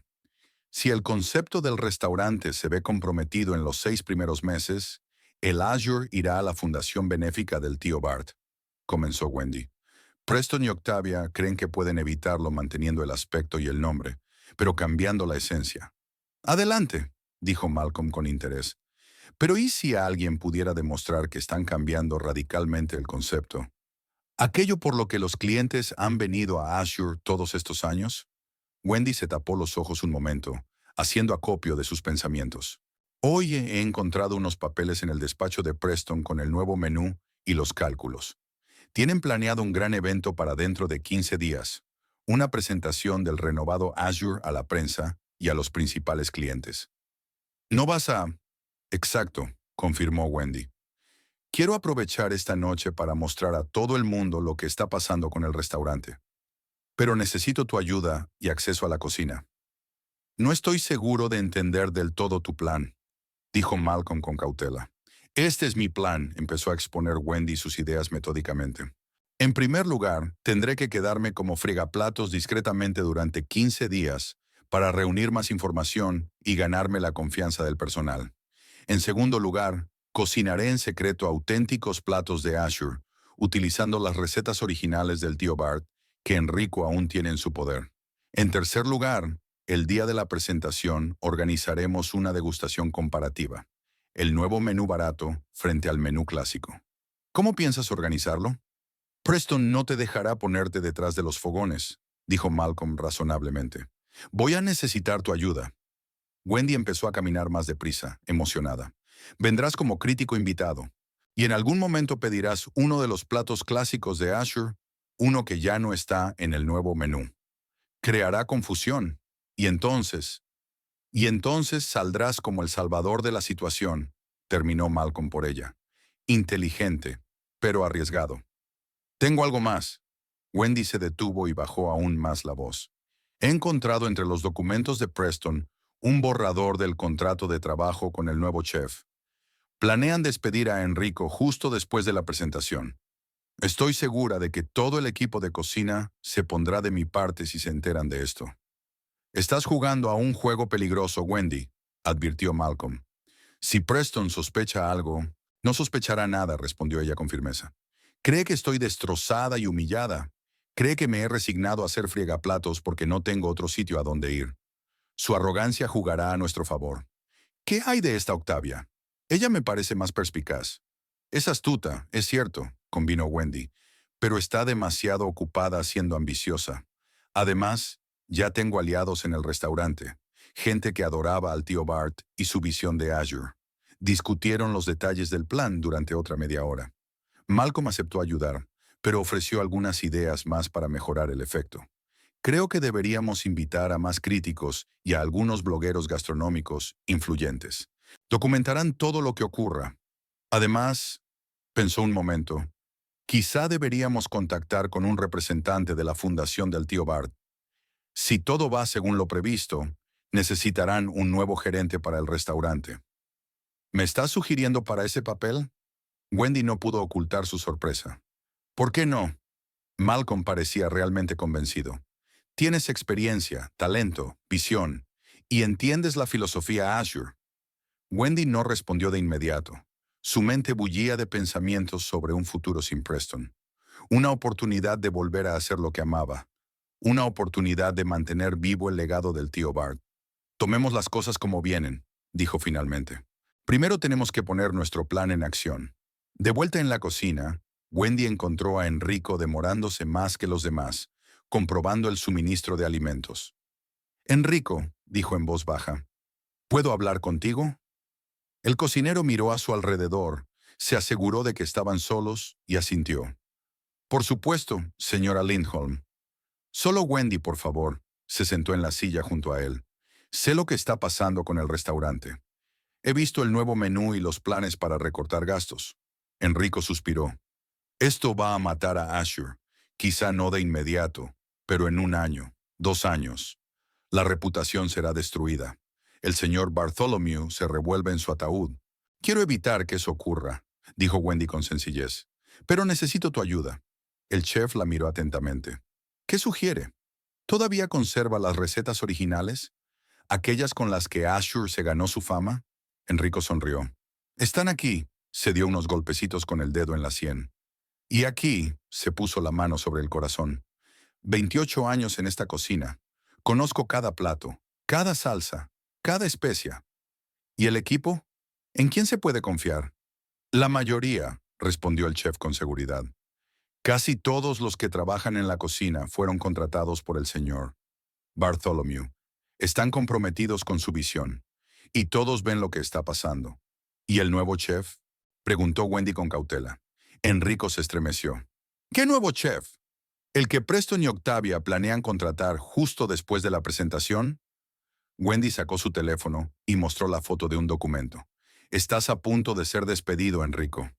Si el concepto del restaurante se ve comprometido en los 6 primeros meses, el Azure irá a la fundación benéfica del tío Bart, comenzó Wendy. Preston y Octavia creen que pueden evitarlo manteniendo el aspecto y el nombre, pero cambiando la esencia. Adelante, dijo Malcolm con interés. Pero ¿y si alguien pudiera demostrar que están cambiando radicalmente el concepto? ¿Aquello por lo que los clientes han venido a Azure todos estos años? Wendy se tapó los ojos un momento, haciendo acopio de sus pensamientos. Hoy he encontrado unos papeles en el despacho de Preston con el nuevo menú y los cálculos. Tienen planeado un gran evento para dentro de 15 días, una presentación del renovado Azure a la prensa y a los principales clientes. ¿No vas a...? Exacto, confirmó Wendy. Quiero aprovechar esta noche para mostrar a todo el mundo lo que está pasando con el restaurante. Pero necesito tu ayuda y acceso a la cocina. No estoy seguro de entender del todo tu plan, dijo Malcolm con cautela. Este es mi plan, empezó a exponer Wendy sus ideas metódicamente. En primer lugar, tendré que quedarme como fregaplatos discretamente durante 15 días para reunir más información y ganarme la confianza del personal. En segundo lugar, cocinaré en secreto auténticos platos de Azure, utilizando las recetas originales del tío Bart que Enrico aún tiene en su poder. En tercer lugar, el día de la presentación organizaremos una degustación comparativa. El nuevo menú barato frente al menú clásico. ¿Cómo piensas organizarlo? Preston no te dejará ponerte detrás de los fogones, dijo Malcolm razonablemente. Voy a necesitar tu ayuda. Wendy empezó a caminar más deprisa, emocionada. Vendrás como crítico invitado, y en algún momento pedirás uno de los platos clásicos de Azure, uno que ya no está en el nuevo menú. Creará confusión, y entonces saldrás como el salvador de la situación, terminó Malcolm por ella. Inteligente, pero arriesgado. Tengo algo más. Wendy se detuvo y bajó aún más la voz. He encontrado entre los documentos de Preston un borrador del contrato de trabajo con el nuevo chef. Planean despedir a Enrico justo después de la presentación. Estoy segura de que todo el equipo de cocina se pondrá de mi parte si se enteran de esto. Estás jugando a un juego peligroso, Wendy, advirtió Malcolm. Si Preston sospecha algo, no sospechará nada, respondió ella con firmeza. Cree que estoy destrozada y humillada, Cree que me he resignado a ser friegaplatos porque no tengo otro sitio a donde ir. Su arrogancia jugará a nuestro favor. ¿Qué hay de esta Octavia? Ella me parece más perspicaz. Es astuta, es cierto, convino Wendy, pero está demasiado ocupada siendo ambiciosa. Además, ya tengo aliados en el restaurante, gente que adoraba al tío Bart y su visión de Azure. Discutieron los detalles del plan durante otra media hora. Malcolm aceptó ayudar, pero ofreció algunas ideas más para mejorar el efecto. Creo que deberíamos invitar a más críticos y a algunos blogueros gastronómicos influyentes. Documentarán todo lo que ocurra. Además, pensó un momento, quizá deberíamos contactar con un representante de la fundación del tío Bart. Si todo va según lo previsto, necesitarán un nuevo gerente para el restaurante. ¿Me estás sugiriendo para ese papel? Wendy no pudo ocultar su sorpresa. ¿Por qué no? Malcolm parecía realmente convencido. Tienes experiencia, talento, visión, y entiendes la filosofía Azure. Wendy no respondió de inmediato. Su mente bullía de pensamientos sobre un futuro sin Preston. Una oportunidad de volver a hacer lo que amaba. Una oportunidad de mantener vivo el legado del tío Bart. Tomemos las cosas como vienen, dijo finalmente. Primero tenemos que poner nuestro plan en acción. De vuelta en la cocina, Wendy encontró a Enrico demorándose más que los demás, comprobando el suministro de alimentos. Enrico, dijo en voz baja, ¿puedo hablar contigo? El cocinero miró a su alrededor, se aseguró de que estaban solos y asintió. Por supuesto, señora Lindholm. Solo Wendy, por favor, se sentó en la silla junto a él. Sé lo que está pasando con el restaurante. He visto el nuevo menú y los planes para recortar gastos. Enrico suspiró. Esto va a matar a Azure, quizá no de inmediato, pero en 1 año, 2 años. La reputación será destruida. El señor Bartholomew se revuelve en su ataúd. Quiero evitar que eso ocurra, dijo Wendy con sencillez. Pero necesito tu ayuda. El chef la miró atentamente. ¿Qué sugiere? ¿Todavía conserva las recetas originales? ¿Aquellas con las que Azure se ganó su fama? Enrico sonrió. Están aquí, se dio unos golpecitos con el dedo en la sien. Y aquí, se puso la mano sobre el corazón. 28 años en esta cocina. Conozco cada plato, cada salsa, cada especia. ¿Y el equipo? ¿En quién se puede confiar? La mayoría, respondió el chef con seguridad. Casi todos los que trabajan en la cocina fueron contratados por el señor Bartholomew. Están comprometidos con su visión. Y todos ven lo que está pasando. ¿Y el nuevo chef? Preguntó Wendy con cautela. Enrico se estremeció. ¿Qué nuevo chef? ¿El que Preston y Octavia planean contratar justo después de la presentación? Wendy sacó su teléfono y mostró la foto de un documento. Estás a punto de ser despedido, Enrico.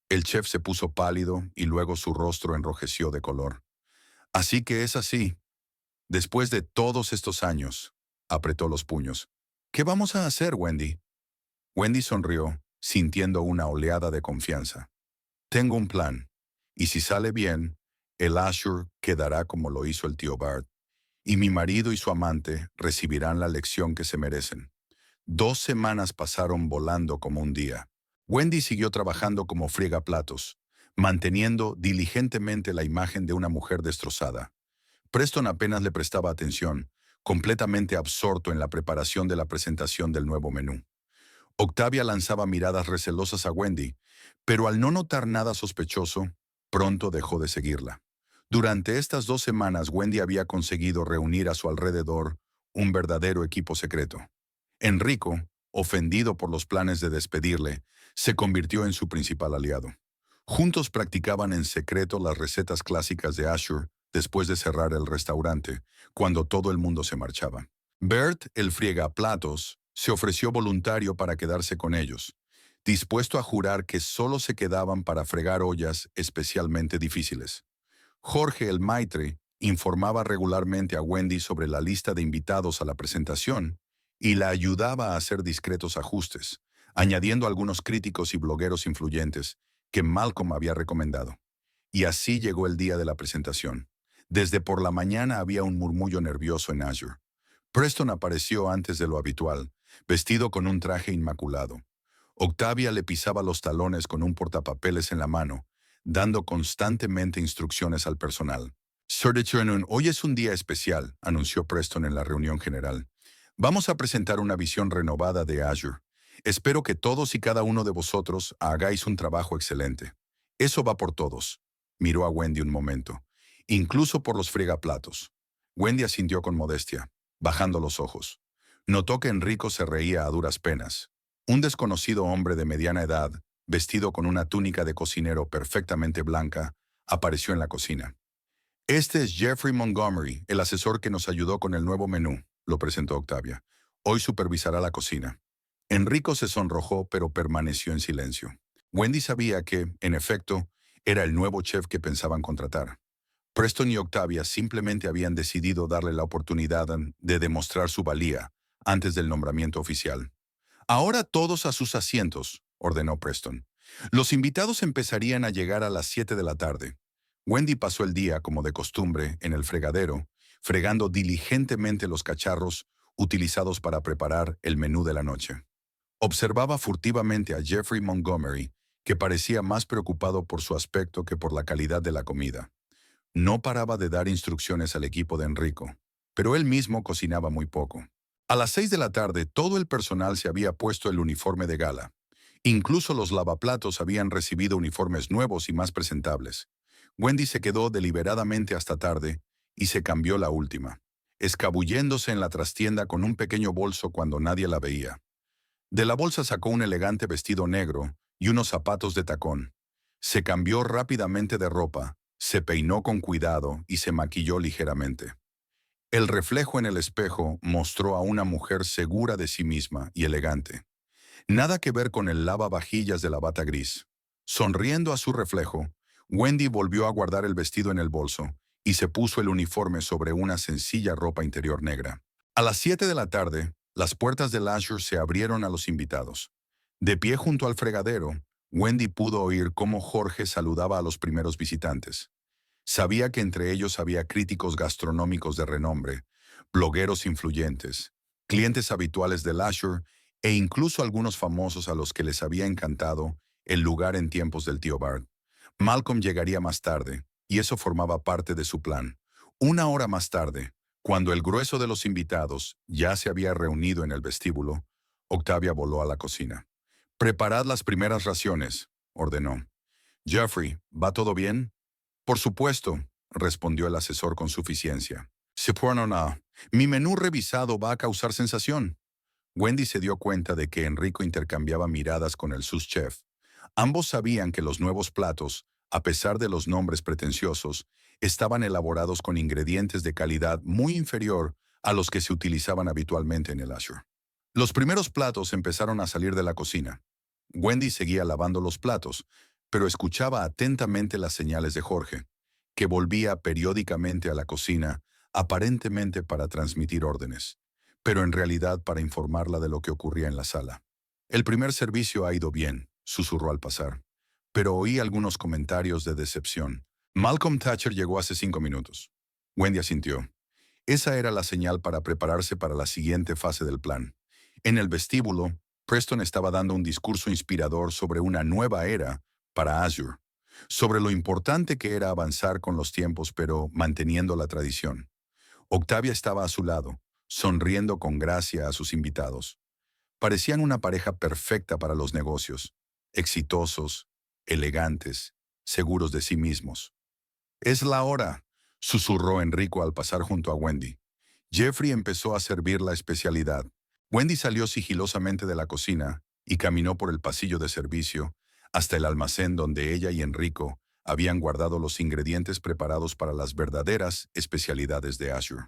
El chef se puso pálido y luego su rostro enrojeció de color. Así que es así. Después de todos estos años, apretó los puños. ¿Qué vamos a hacer, Wendy? Wendy sonrió, sintiendo una oleada de confianza. Tengo un plan, y si sale bien, el Azure quedará como lo hizo el tío Bart, y mi marido y su amante recibirán la lección que se merecen. 2 semanas pasaron volando como un día. Wendy siguió trabajando como friegaplatos, manteniendo diligentemente la imagen de una mujer destrozada. Preston apenas le prestaba atención, completamente absorto en la preparación de la presentación del nuevo menú. Octavia lanzaba miradas recelosas a Wendy, pero al no notar nada sospechoso, pronto dejó de seguirla. Durante estas 2 semanas, Wendy había conseguido reunir a su alrededor un verdadero equipo secreto. Enrico, ofendido por los planes de despedirle, se convirtió en su principal aliado. Juntos practicaban en secreto las recetas clásicas de Azure después de cerrar el restaurante, cuando todo el mundo se marchaba. Bert, el friegaplatos, se ofreció voluntario para quedarse con ellos, dispuesto a jurar que solo se quedaban para fregar ollas especialmente difíciles. Jorge, el maitre, informaba regularmente a Wendy sobre la lista de invitados a la presentación y la ayudaba a hacer discretos ajustes, añadiendo algunos críticos y blogueros influyentes que Malcolm había recomendado. Y así llegó el día de la presentación. Desde por la mañana había un murmullo nervioso en Azure. Preston apareció antes de lo habitual, vestido con un traje inmaculado. Octavia le pisaba los talones con un portapapeles en la mano, dando constantemente instrucciones al personal. Sir de Trenun, hoy es un día especial, anunció Preston en la reunión general. Vamos a presentar una visión renovada de Azure. Espero que todos y cada uno de vosotros hagáis un trabajo excelente. Eso va por todos. Miró a Wendy un momento. Incluso por los fregaplatos. Wendy asintió con modestia, bajando los ojos. Notó que Enrico se reía a duras penas. Un desconocido hombre de mediana edad, vestido con una túnica de cocinero perfectamente blanca, apareció en la cocina. Este es Jeffrey Montgomery, el asesor que nos ayudó con el nuevo menú, lo presentó Octavia. Hoy supervisará la cocina. Enrico se sonrojó, pero permaneció en silencio. Wendy sabía que, en efecto, era el nuevo chef que pensaban contratar. Preston y Octavia simplemente habían decidido darle la oportunidad de demostrar su valía antes del nombramiento oficial. Ahora todos a sus asientos, ordenó Preston. Los invitados empezarían a llegar a las 7 de la tarde. Wendy pasó el día, como de costumbre, en el fregadero, fregando diligentemente los cacharros utilizados para preparar el menú de la noche. Observaba furtivamente a Jeffrey Montgomery, que parecía más preocupado por su aspecto que por la calidad de la comida. No paraba de dar instrucciones al equipo de Enrico, pero él mismo cocinaba muy poco. A las 6 de la tarde, todo el personal se había puesto el uniforme de gala. Incluso los lavaplatos habían recibido uniformes nuevos y más presentables. Wendy se quedó deliberadamente hasta tarde y se cambió la última, escabulléndose en la trastienda con un pequeño bolso cuando nadie la veía. De la bolsa sacó un elegante vestido negro y unos zapatos de tacón. Se cambió rápidamente de ropa, se peinó con cuidado y se maquilló ligeramente. El reflejo en el espejo mostró a una mujer segura de sí misma y elegante. Nada que ver con el lavavajillas de la bata gris. Sonriendo a su reflejo, Wendy volvió a guardar el vestido en el bolso y se puso el uniforme sobre una sencilla ropa interior negra. A las 7 de la tarde, las puertas del Azure se abrieron a los invitados. De pie junto al fregadero, Wendy pudo oír cómo Jorge saludaba a los primeros visitantes. Sabía que entre ellos había críticos gastronómicos de renombre, blogueros influyentes, clientes habituales del Azure e incluso algunos famosos a los que les había encantado el lugar en tiempos del tío Bart. Malcolm llegaría más tarde, y eso formaba parte de su plan. Una hora más tarde, cuando el grueso de los invitados ya se había reunido en el vestíbulo, Octavia voló a la cocina. «Preparad las primeras raciones», ordenó. «Jeffrey, ¿va todo bien?» «Por supuesto», respondió el asesor con suficiencia. «Se no. Mi menú revisado va a causar sensación». Wendy se dio cuenta de que Enrico intercambiaba miradas con el sous-chef. Ambos sabían que los nuevos platos, a pesar de los nombres pretenciosos, estaban elaborados con ingredientes de calidad muy inferior a los que se utilizaban habitualmente en el Azure. Los primeros platos empezaron a salir de la cocina. Wendy seguía lavando los platos, pero escuchaba atentamente las señales de Jorge, que volvía periódicamente a la cocina, aparentemente para transmitir órdenes, pero en realidad para informarla de lo que ocurría en la sala. «El primer servicio ha ido bien», susurró al pasar, pero oí algunos comentarios de decepción. «Malcolm Thatcher llegó hace 5 minutos». Wendy asintió. Esa era la señal para prepararse para la siguiente fase del plan. En el vestíbulo, Preston estaba dando un discurso inspirador sobre una nueva era para Azure, sobre lo importante que era avanzar con los tiempos pero manteniendo la tradición. Octavia estaba a su lado, sonriendo con gracia a sus invitados. Parecían una pareja perfecta para los negocios, exitosos, elegantes, seguros de sí mismos. «Es la hora», susurró Enrico al pasar junto a Wendy. Jeffrey empezó a servir la especialidad. Wendy salió sigilosamente de la cocina y caminó por el pasillo de servicio hasta el almacén donde ella y Enrico habían guardado los ingredientes preparados para las verdaderas especialidades de Azure.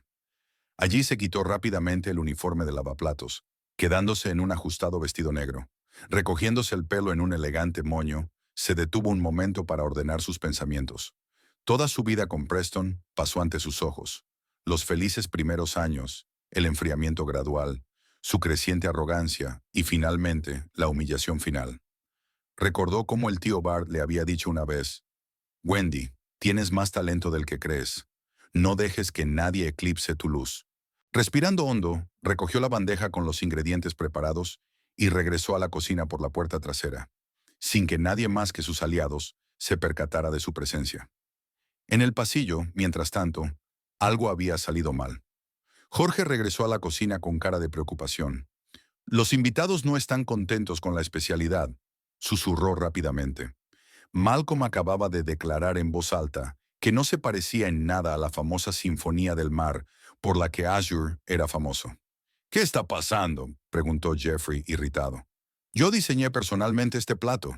Allí se quitó rápidamente el uniforme de lavaplatos, quedándose en un ajustado vestido negro. Recogiéndose el pelo en un elegante moño, se detuvo un momento para ordenar sus pensamientos. Toda su vida con Preston pasó ante sus ojos. Los felices primeros años, el enfriamiento gradual, su creciente arrogancia y, finalmente, la humillación final. Recordó cómo el tío Bart le había dicho una vez: «Wendy, tienes más talento del que crees. No dejes que nadie eclipse tu luz». Respirando hondo, recogió la bandeja con los ingredientes preparados y regresó a la cocina por la puerta trasera, sin que nadie más que sus aliados se percatara de su presencia. En el pasillo, mientras tanto, algo había salido mal. Jorge regresó a la cocina con cara de preocupación. Los invitados no están contentos con la especialidad, susurró rápidamente. Malcolm acababa de declarar en voz alta que no se parecía en nada a la famosa Sinfonía del Mar por la que Azure era famoso. ¿Qué está pasando?, preguntó Jeffrey, irritado. Yo diseñé personalmente este plato.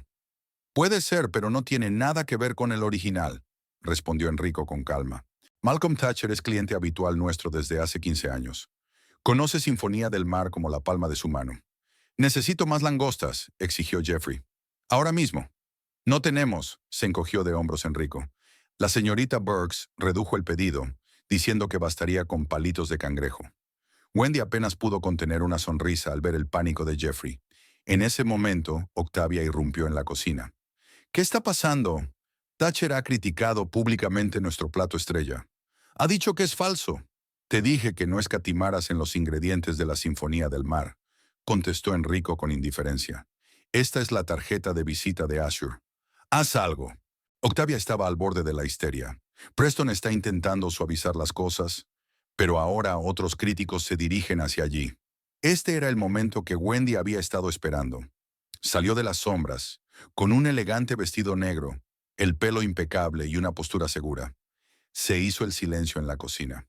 Puede ser, pero no tiene nada que ver con el original, respondió Enrico con calma. Malcolm Thatcher es cliente habitual nuestro desde hace 15 años. Conoce Sinfonía del Mar como la palma de su mano. Necesito más langostas, exigió Jeffrey. Ahora mismo. No tenemos, se encogió de hombros Enrico. La señorita Burks redujo el pedido, diciendo que bastaría con palitos de cangrejo. Wendy apenas pudo contener una sonrisa al ver el pánico de Jeffrey. En ese momento, Octavia irrumpió en la cocina. ¿Qué está pasando? Thatcher ha criticado públicamente nuestro plato estrella. Ha dicho que es falso. Te dije que no escatimaras en los ingredientes de la Sinfonía del Mar, contestó Enrico con indiferencia. Esta es la tarjeta de visita de Azure. Haz algo. Octavia estaba al borde de la histeria. Preston está intentando suavizar las cosas, pero ahora otros críticos se dirigen hacia allí. Este era el momento que Wendy había estado esperando. Salió de las sombras, con un elegante vestido negro, el pelo impecable y una postura segura. Se hizo el silencio en la cocina.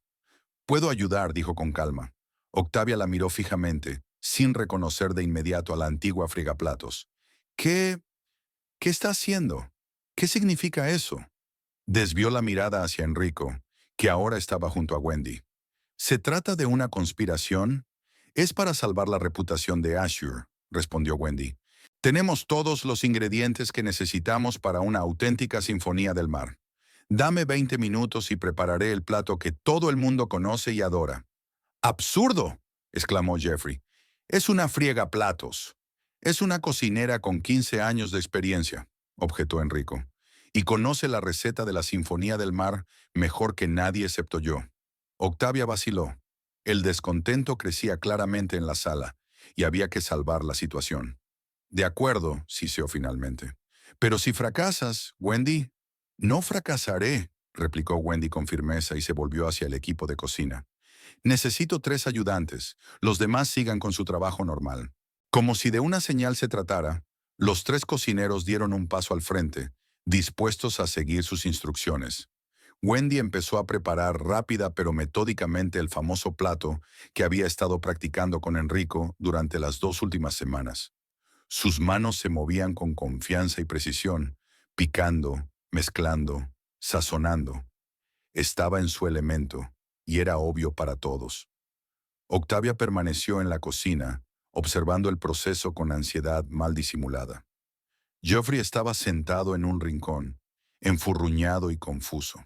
Puedo ayudar, dijo con calma. Octavia la miró fijamente, sin reconocer de inmediato a la antigua fregaplatos. ¿Qué? ¿Qué está haciendo? ¿Qué significa eso? Desvió la mirada hacia Enrico, que ahora estaba junto a Wendy. ¿Se trata de una conspiración? Es para salvar la reputación de Azure, respondió Wendy. Tenemos todos los ingredientes que necesitamos para una auténtica Sinfonía del Mar. Dame 20 minutos y prepararé el plato que todo el mundo conoce y adora. ¡Absurdo!, exclamó Jeffrey. Es una friegaplatos. Es una cocinera con 15 años de experiencia, objetó Enrico, y conoce la receta de la Sinfonía del Mar mejor que nadie excepto yo. Octavia vaciló. El descontento crecía claramente en la sala, y había que salvar la situación. De acuerdo, siseó finalmente. Pero si fracasas, Wendy. No fracasaré, replicó Wendy con firmeza y se volvió hacia el equipo de cocina. Necesito 3 ayudantes, los demás sigan con su trabajo normal. Como si de una señal se tratara, los 3 cocineros dieron un paso al frente, dispuestos a seguir sus instrucciones. Wendy empezó a preparar rápida pero metódicamente el famoso plato que había estado practicando con Enrico durante las 2 últimas semanas. Sus manos se movían con confianza y precisión, picando, mezclando, sazonando. Estaba en su elemento, y era obvio para todos. Octavia permaneció en la cocina, observando el proceso con ansiedad mal disimulada. Geoffrey estaba sentado en un rincón, enfurruñado y confuso.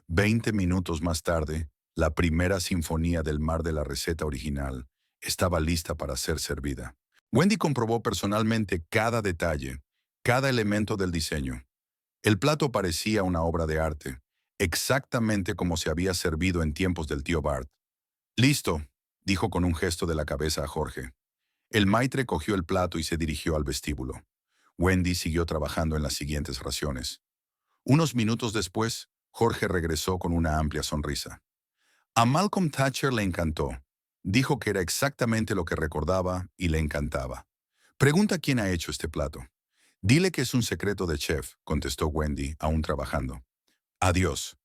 20 minutos más tarde, la primera Sinfonía del Mar de la receta original estaba lista para ser servida. Wendy comprobó personalmente cada detalle, cada elemento del diseño. El plato parecía una obra de arte, exactamente como se había servido en tiempos del tío Bart. «Listo», dijo con un gesto de la cabeza a Jorge. El maitre cogió el plato y se dirigió al vestíbulo. Wendy siguió trabajando en las siguientes raciones. Unos minutos después, Jorge regresó con una amplia sonrisa. A Malcolm Thatcher le encantó. Dijo que era exactamente lo que recordaba y le encantaba. Pregunta quién ha hecho este plato. Dile que es un secreto de chef, contestó Wendy, aún trabajando. Adiós.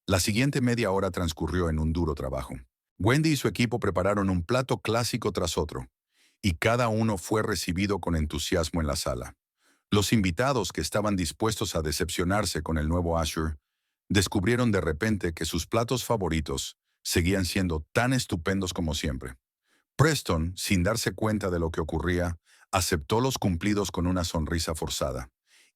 La siguiente media hora transcurrió en un duro trabajo. Wendy y su equipo prepararon un plato clásico tras otro, y cada uno fue recibido con entusiasmo en la sala. Los invitados, que estaban dispuestos a decepcionarse con el nuevo Azure, descubrieron de repente que sus platos favoritos seguían siendo tan estupendos como siempre. Preston, sin darse cuenta de lo que ocurría, aceptó los cumplidos con una sonrisa forzada.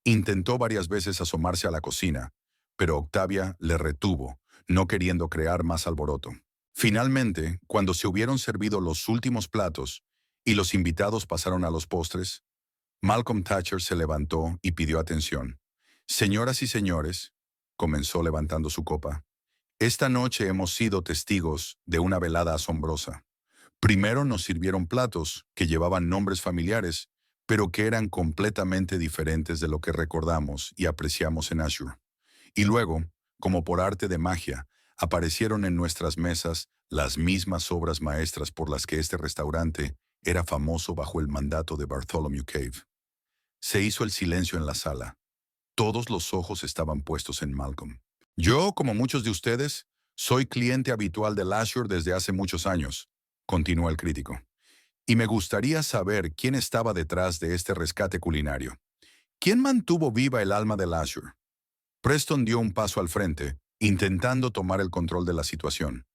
Intentó varias veces asomarse a la cocina, pero Octavia le retuvo, no queriendo crear más alboroto. Finalmente, cuando se hubieron servido los últimos platos y los invitados pasaron a los postres, Malcolm Thatcher se levantó y pidió atención. «Señoras y señores», comenzó levantando su copa, «esta noche hemos sido testigos de una velada asombrosa. Primero nos sirvieron platos que llevaban nombres familiares, pero que eran completamente diferentes de lo que recordamos y apreciamos en Azure. Y luego, como por arte de magia, aparecieron en nuestras mesas las mismas obras maestras por las que este restaurante era famoso bajo el mandato de Bartholomew Cave. Se hizo el silencio en la sala. Todos los ojos estaban puestos en Malcolm. Yo, como muchos de ustedes, soy cliente habitual de Lasher desde hace muchos años, continuó el crítico. Y me gustaría saber quién estaba detrás de este rescate culinario. ¿Quién mantuvo viva el alma de Lasher? Preston dio un paso al frente, intentando tomar el control de la situación.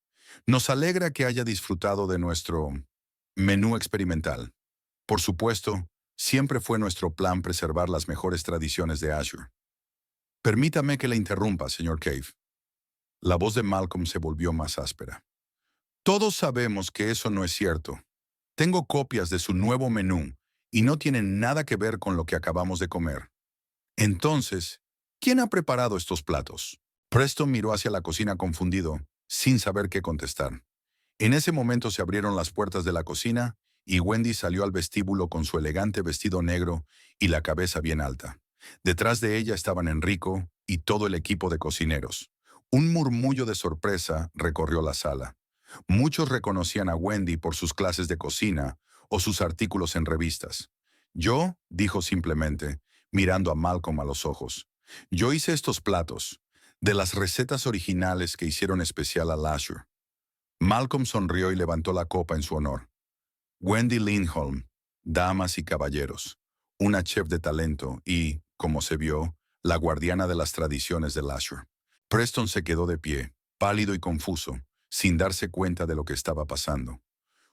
Nos alegra que haya disfrutado de nuestro menú experimental. Por supuesto, siempre fue nuestro plan preservar las mejores tradiciones de Asher. Permítame que le interrumpa, señor Cave. La voz de Malcolm se volvió más áspera. Todos sabemos que eso no es cierto. Tengo copias de su nuevo menú y no tienen nada que ver con lo que acabamos de comer. Entonces, ¿quién ha preparado estos platos? Preston miró hacia la cocina confundido, sin saber qué contestar. En ese momento se abrieron las puertas de la cocina y Wendy salió al vestíbulo con su elegante vestido negro y la cabeza bien alta. Detrás de ella estaban Enrico y todo el equipo de cocineros. Un murmullo de sorpresa recorrió la sala. Muchos reconocían a Wendy por sus clases de cocina o sus artículos en revistas. Yo, dijo simplemente, mirando a Malcolm a los ojos. Yo hice estos platos, de las recetas originales que hicieron especial a Lasher. Malcolm sonrió y levantó la copa en su honor. Wendy Lindholm, damas y caballeros, una chef de talento y, como se vio, la guardiana de las tradiciones de Lasher. Preston se quedó de pie, pálido y confuso, sin darse cuenta de lo que estaba pasando.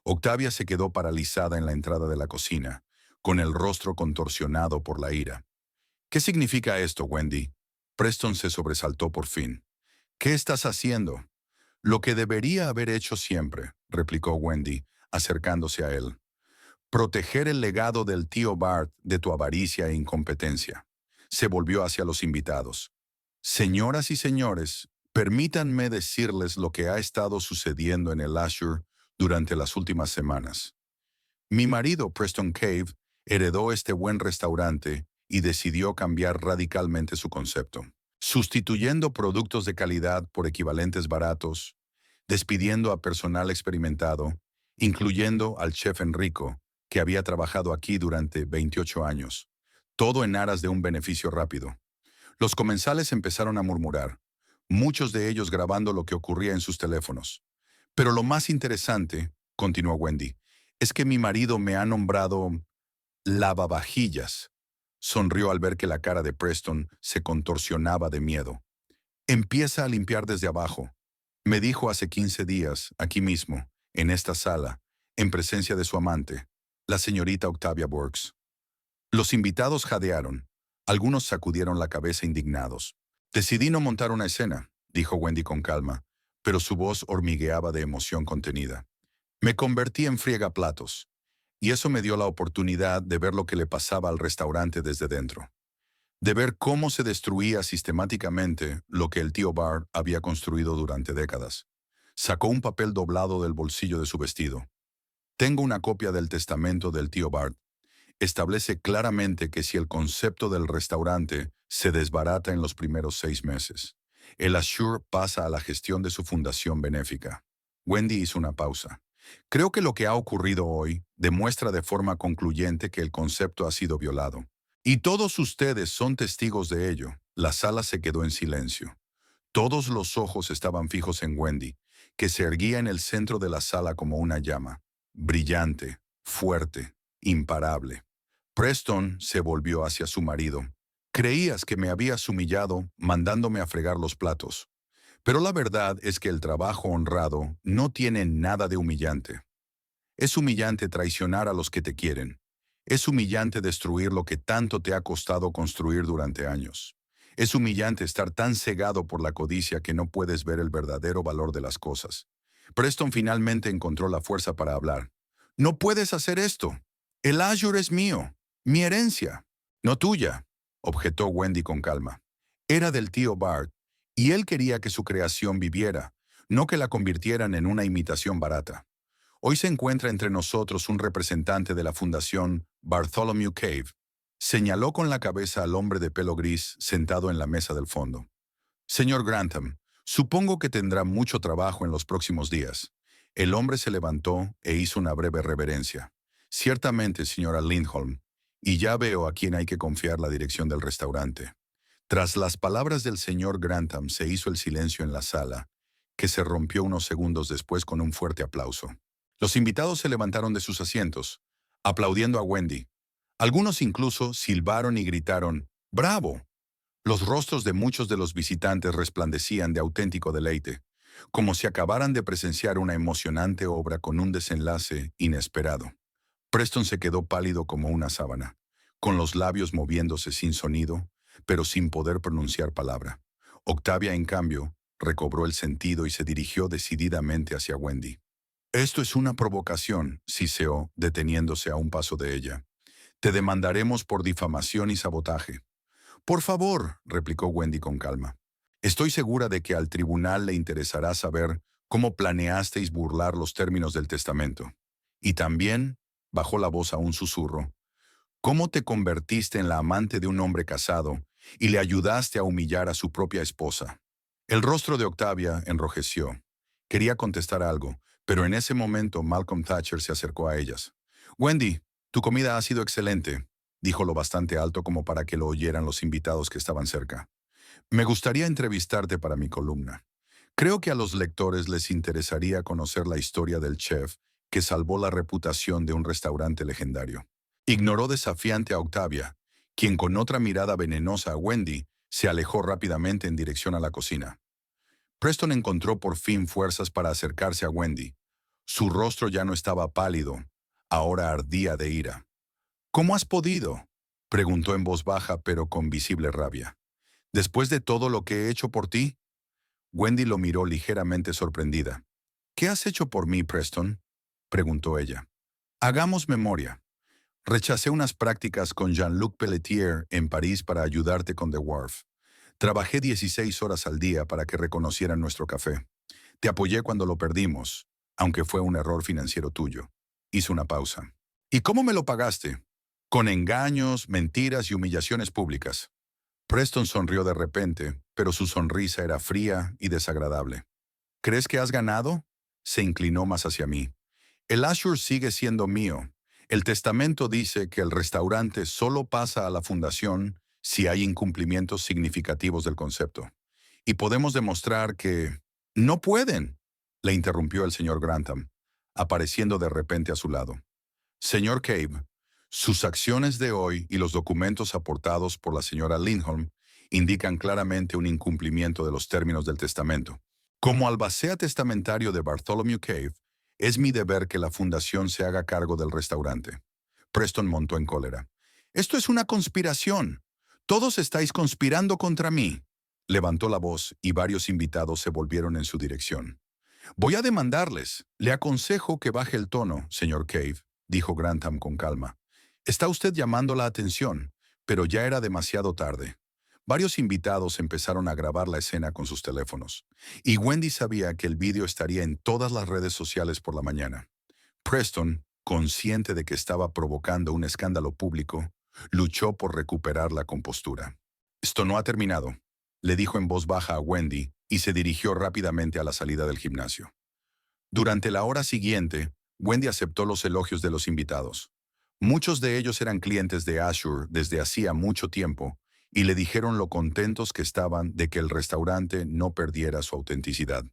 Octavia se quedó paralizada en la entrada de la cocina, con el rostro contorsionado por la ira. ¿Qué significa esto, Wendy? Preston se sobresaltó por fin. ¿Qué estás haciendo? Lo que debería haber hecho siempre, replicó Wendy, acercándose a él. Proteger el legado del tío Bart de tu avaricia e incompetencia. Se volvió hacia los invitados. Señoras y señores, permítanme decirles lo que ha estado sucediendo en el Lasher durante las últimas semanas. Mi marido, Preston Cave, heredó este buen restaurante y decidió cambiar radicalmente su concepto, sustituyendo productos de calidad por equivalentes baratos, despidiendo a personal experimentado, incluyendo al chef Enrico, que había trabajado aquí durante 28 años, todo en aras de un beneficio rápido. Los comensales empezaron a murmurar, muchos de ellos grabando lo que ocurría en sus teléfonos. Pero lo más interesante, continuó Wendy, es que mi marido me ha nombrado lavavajillas. Sonrió al ver que la cara de Preston se contorsionaba de miedo. Empieza a limpiar desde abajo. Me dijo hace 15 días, aquí mismo, en esta sala, en presencia de su amante, la señorita Octavia Burks. Los invitados jadearon. Algunos sacudieron la cabeza indignados. Decidí no montar una escena, dijo Wendy con calma, pero su voz hormigueaba de emoción contenida. Me convertí en friegaplatos, y eso me dio la oportunidad de ver lo que le pasaba al restaurante desde dentro, de ver cómo se destruía sistemáticamente lo que el tío Bart había construido durante décadas. Sacó un papel doblado del bolsillo de su vestido. Tengo una copia del testamento del tío Bart. Establece claramente que si el concepto del restaurante se desbarata en los primeros 6 meses, el Assure pasa a la gestión de su fundación benéfica. Wendy hizo una pausa. Creo que lo que ha ocurrido hoy demuestra de forma concluyente que el concepto ha sido violado. Y todos ustedes son testigos de ello. La sala se quedó en silencio. Todos los ojos estaban fijos en Wendy, que se erguía en el centro de la sala como una llama, brillante, fuerte, imparable. Preston se volvió hacia su marido. Creías que me habías humillado mandándome a fregar los platos. Pero la verdad es que el trabajo honrado no tiene nada de humillante. Es humillante traicionar a los que te quieren. Es humillante destruir lo que tanto te ha costado construir durante años. Es humillante estar tan cegado por la codicia que no puedes ver el verdadero valor de las cosas. Preston finalmente encontró la fuerza para hablar. No puedes hacer esto. El Azure es mío, mi herencia, no tuya, objetó Wendy con calma. Era del tío Bart, y él quería que su creación viviera, no que la convirtieran en una imitación barata. Hoy se encuentra entre nosotros un representante de la fundación Bartholomew Cave. Señaló con la cabeza al hombre de pelo gris sentado en la mesa del fondo. Señor Grantham, supongo que tendrá mucho trabajo en los próximos días. El hombre se levantó e hizo una breve reverencia. Ciertamente, señora Lindholm, y ya veo a quién hay que confiar la dirección del restaurante. Tras las palabras del señor Grantham se hizo el silencio en la sala, que se rompió unos segundos después con un fuerte aplauso. Los invitados se levantaron de sus asientos, aplaudiendo a Wendy. Algunos incluso silbaron y gritaron, ¡Bravo! Los rostros de muchos de los visitantes resplandecían de auténtico deleite, como si acabaran de presenciar una emocionante obra con un desenlace inesperado. Preston se quedó pálido como una sábana, con los labios moviéndose sin sonido, pero sin poder pronunciar palabra. Octavia, en cambio, recobró el sentido y se dirigió decididamente hacia Wendy. Esto es una provocación, siseó, deteniéndose a un paso de ella. Te demandaremos por difamación y sabotaje. Por favor, replicó Wendy con calma. Estoy segura de que al tribunal le interesará saber cómo planeasteis burlar los términos del testamento. Y también, bajó la voz a un susurro, cómo te convertiste en la amante de un hombre casado y le ayudaste a humillar a su propia esposa. El rostro de Octavia enrojeció. Quería contestar algo, pero en ese momento Malcolm Thatcher se acercó a ellas. Wendy, tu comida ha sido excelente, dijo lo bastante alto como para que lo oyeran los invitados que estaban cerca. Me gustaría entrevistarte para mi columna. Creo que a los lectores les interesaría conocer la historia del chef que salvó la reputación de un restaurante legendario. Ignoró desafiante a Octavia, quien con otra mirada venenosa a Wendy se alejó rápidamente en dirección a la cocina. Preston encontró por fin fuerzas para acercarse a Wendy. Su rostro ya no estaba pálido, ahora ardía de ira. ¿Cómo has podido?, preguntó en voz baja pero con visible rabia. ¿Después de todo lo que he hecho por ti? Wendy lo miró ligeramente sorprendida. ¿Qué has hecho por mí, Preston?, preguntó ella. Hagamos memoria. Rechacé unas prácticas con Jean-Luc Pelletier en París para ayudarte con The Wharf. Trabajé 16 horas al día para que reconocieran nuestro café. Te apoyé cuando lo perdimos, aunque fue un error financiero tuyo. Hizo una pausa. ¿Y cómo me lo pagaste? Con engaños, mentiras y humillaciones públicas. Preston sonrió de repente, pero su sonrisa era fría y desagradable. ¿Crees que has ganado? Se inclinó más hacia mí. El Azure sigue siendo mío. El testamento dice que el restaurante solo pasa a la fundación si hay incumplimientos significativos del concepto. Y podemos demostrar que... ¡No pueden!, le interrumpió el señor Grantham, apareciendo de repente a su lado. Señor Cave, sus acciones de hoy y los documentos aportados por la señora Lindholm indican claramente un incumplimiento de los términos del testamento. Como albacea testamentario de Bartholomew Cave, es mi deber que la fundación se haga cargo del restaurante. Preston montó en cólera. Esto es una conspiración. Todos estáis conspirando contra mí. Levantó la voz y varios invitados se volvieron en su dirección. Voy a demandarles. Le aconsejo que baje el tono, señor Cave, dijo Grantham con calma. Está usted llamando la atención, pero ya era demasiado tarde. Varios invitados empezaron a grabar la escena con sus teléfonos, y Wendy sabía que el vídeo estaría en todas las redes sociales por la mañana. Preston, consciente de que estaba provocando un escándalo público, luchó por recuperar la compostura. Esto no ha terminado, le dijo en voz baja a Wendy y se dirigió rápidamente a la salida del gimnasio. Durante la hora siguiente, Wendy aceptó los elogios de los invitados. Muchos de ellos eran clientes de Azure desde hacía mucho tiempo y le dijeron lo contentos que estaban de que el restaurante no perdiera su autenticidad.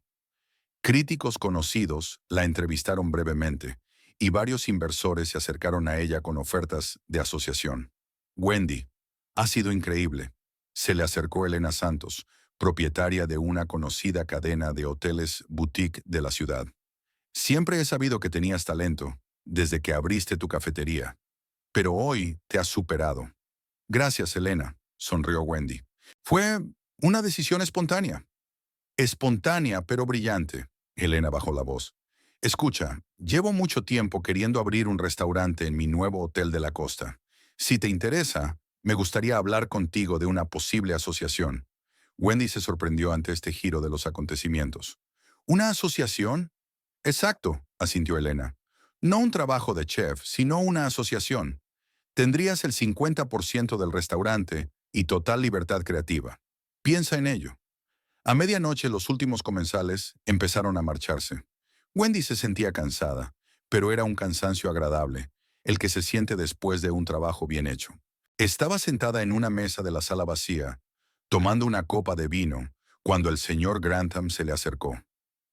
Críticos conocidos la entrevistaron brevemente y varios inversores se acercaron a ella con ofertas de asociación. Wendy, ha sido increíble. Se le acercó Elena Santos, propietaria de una conocida cadena de hoteles boutique de la ciudad. Siempre he sabido que tenías talento, desde que abriste tu cafetería. Pero hoy te has superado. Gracias, Elena, sonrió Wendy. Fue una decisión espontánea. Espontánea, pero brillante. Elena bajó la voz. Escucha, llevo mucho tiempo queriendo abrir un restaurante en mi nuevo hotel de la costa. Si te interesa, me gustaría hablar contigo de una posible asociación. Wendy se sorprendió ante este giro de los acontecimientos. ¿Una asociación? Exacto, asintió Elena. No un trabajo de chef, sino una asociación. Tendrías el 50% del restaurante y total libertad creativa. Piensa en ello. A medianoche los últimos comensales empezaron a marcharse. Wendy se sentía cansada, pero era un cansancio agradable, el que se siente después de un trabajo bien hecho. Estaba sentada en una mesa de la sala vacía, tomando una copa de vino, cuando el señor Grantham se le acercó.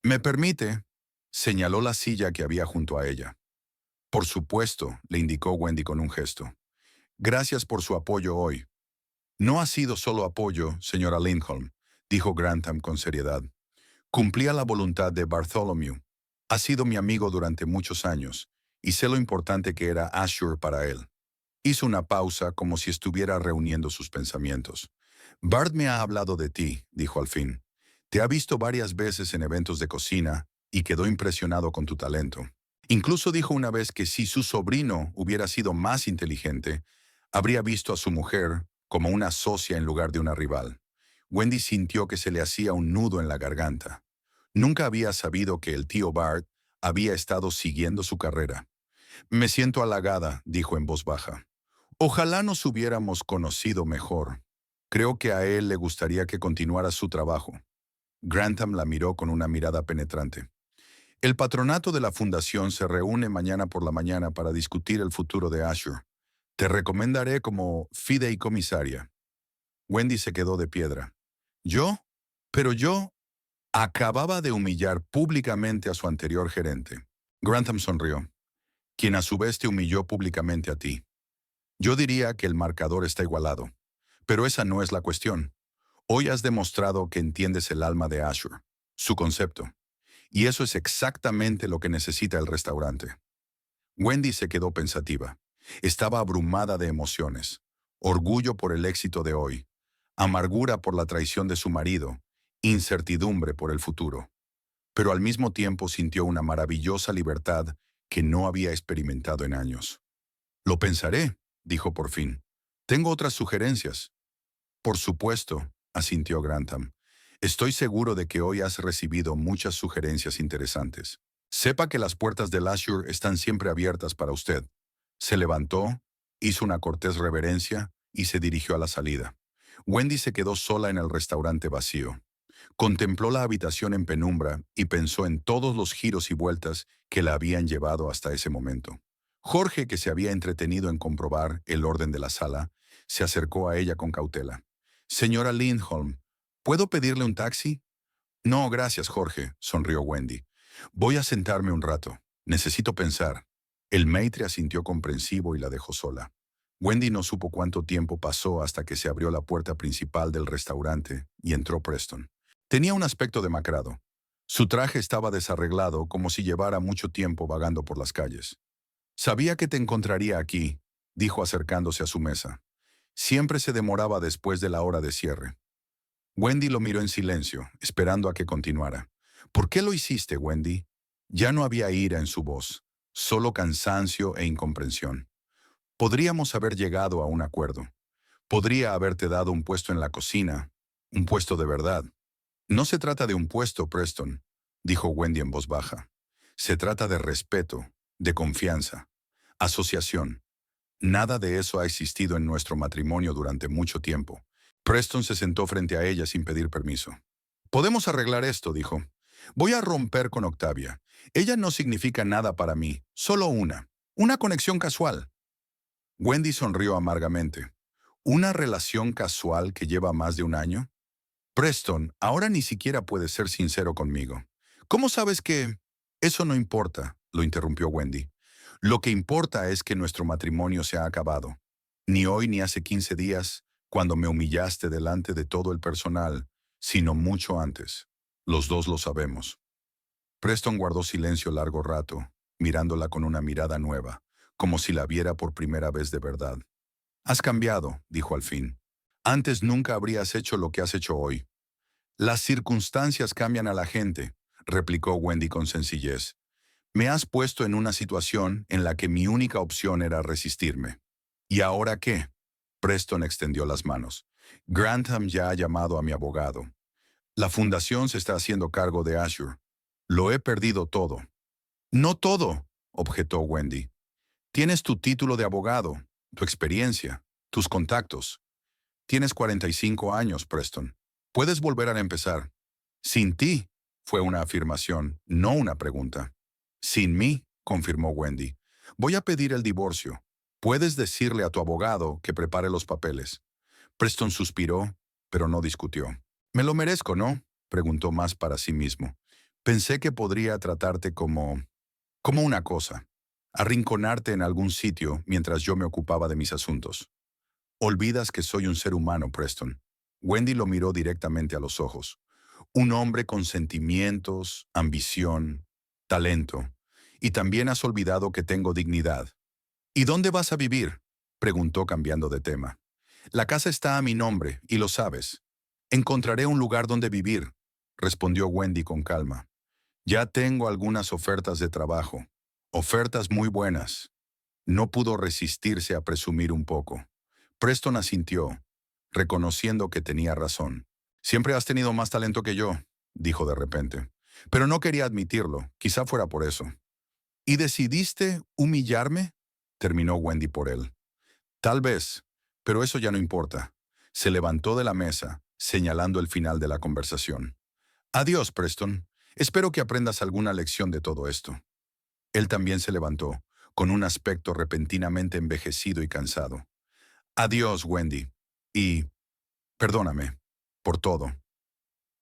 «¿Me permite?», señaló la silla que había junto a ella. «Por supuesto», le indicó Wendy con un gesto. «Gracias por su apoyo hoy». «No ha sido solo apoyo, señora Lindholm», dijo Grantham con seriedad. «Cumplía la voluntad de Bartholomew. Ha sido mi amigo durante muchos años, y sé lo importante que era Ashur para él». Hizo una pausa como si estuviera reuniendo sus pensamientos. «Bart me ha hablado de ti», dijo al fin. «Te ha visto varias veces en eventos de cocina y quedó impresionado con tu talento. Incluso dijo una vez que si su sobrino hubiera sido más inteligente, habría visto a su mujer como una socia en lugar de una rival». Wendy sintió que se le hacía un nudo en la garganta. Nunca había sabido que el tío Bart había estado siguiendo su carrera. «Me siento halagada», dijo en voz baja. «Ojalá nos hubiéramos conocido mejor. Creo que a él le gustaría que continuara su trabajo». Grantham la miró con una mirada penetrante. «El patronato de la fundación se reúne mañana por la mañana para discutir el futuro de Ashur. Te recomendaré como fideicomisaria». Wendy se quedó de piedra. «¿Yo? Pero yo acababa de humillar públicamente a su anterior gerente». Grantham sonrió. «Quien a su vez te humilló públicamente a ti. Yo diría que el marcador está igualado. Pero esa no es la cuestión. Hoy has demostrado que entiendes el alma de Ashur, su concepto. Y eso es exactamente lo que necesita el restaurante». Wendy se quedó pensativa. Estaba abrumada de emociones. Orgullo por el éxito de hoy. Amargura por la traición de su marido. Incertidumbre por el futuro. Pero al mismo tiempo sintió una maravillosa libertad que no había experimentado en años. «Lo pensaré», dijo por fin. «Tengo otras sugerencias». «Por supuesto», asintió Grantham. «Estoy seguro de que hoy has recibido muchas sugerencias interesantes. Sepa que las puertas del Ashur están siempre abiertas para usted». Se levantó, hizo una cortés reverencia y se dirigió a la salida. Wendy se quedó sola en el restaurante vacío. Contempló la habitación en penumbra y pensó en todos los giros y vueltas que la habían llevado hasta ese momento. Jorge, que se había entretenido en comprobar el orden de la sala, se acercó a ella con cautela. «Señora Lindholm, ¿puedo pedirle un taxi?» «No, gracias, Jorge», sonrió Wendy. «Voy a sentarme un rato. Necesito pensar». El maitre asintió comprensivo y la dejó sola. Wendy no supo cuánto tiempo pasó hasta que se abrió la puerta principal del restaurante y entró Preston. Tenía un aspecto demacrado. Su traje estaba desarreglado como si llevara mucho tiempo vagando por las calles. «Sabía que te encontraría aquí», dijo acercándose a su mesa. Siempre se demoraba después de la hora de cierre. Wendy lo miró en silencio, esperando a que continuara. «¿Por qué lo hiciste, Wendy?» Ya no había ira en su voz, solo cansancio e incomprensión. «Podríamos haber llegado a un acuerdo. Podría haberte dado un puesto en la cocina, un puesto de verdad». «No se trata de un puesto, Preston», dijo Wendy en voz baja. «Se trata de respeto, de confianza, asociación. Nada de eso ha existido en nuestro matrimonio durante mucho tiempo». Preston se sentó frente a ella sin pedir permiso. «Podemos arreglar esto», dijo. «Voy a romper con Octavia. Ella no significa nada para mí, solo una conexión casual». Wendy sonrió amargamente. «¿Una relación casual que lleva más de un año?» «Preston, ahora ni siquiera puedes ser sincero conmigo». «¿Cómo sabes que...?» «Eso no importa», lo interrumpió Wendy. «Lo que importa es que nuestro matrimonio se ha acabado. Ni hoy ni hace 15 días, cuando me humillaste delante de todo el personal, sino mucho antes. Los dos lo sabemos». Preston guardó silencio largo rato, mirándola con una mirada nueva, como si la viera por primera vez de verdad. «Has cambiado», dijo al fin. «Antes nunca habrías hecho lo que has hecho hoy». «Las circunstancias cambian a la gente», replicó Wendy con sencillez. «Me has puesto en una situación en la que mi única opción era resistirme». «¿Y ahora qué?». Preston extendió las manos. «Grantham ya ha llamado a mi abogado. La fundación se está haciendo cargo de Ashur. Lo he perdido todo». «No todo», objetó Wendy. «Tienes tu título de abogado, tu experiencia, tus contactos. Tienes 45 años, Preston. Puedes volver a empezar». Sin ti, fue una afirmación, no una pregunta. Sin mí, confirmó Wendy. Voy a pedir el divorcio. Puedes decirle a tu abogado que prepare los papeles. Preston suspiró, pero no discutió. Me lo merezco, ¿no? Preguntó más para sí mismo. Pensé que podría tratarte como una cosa, arrinconarte en algún sitio mientras yo me ocupaba de mis asuntos. Olvidas que soy un ser humano, Preston. Wendy lo miró directamente a los ojos. Un hombre con sentimientos, ambición, talento. Y también has olvidado que tengo dignidad. ¿Y dónde vas a vivir? Preguntó cambiando de tema. La casa está a mi nombre, y lo sabes. Encontraré un lugar donde vivir, respondió Wendy con calma. Ya tengo algunas ofertas de trabajo. Ofertas muy buenas. No pudo resistirse a presumir un poco. Preston asintió, reconociendo que tenía razón. Siempre has tenido más talento que yo, dijo de repente. Pero no quería admitirlo, quizá fuera por eso. ¿Y decidiste humillarme? Terminó Wendy por él. Tal vez, pero eso ya no importa. Se levantó de la mesa, señalando el final de la conversación. Adiós, Preston. Espero que aprendas alguna lección de todo esto. Él también se levantó, con un aspecto repentinamente envejecido y cansado. Adiós, Wendy. Y perdóname por todo.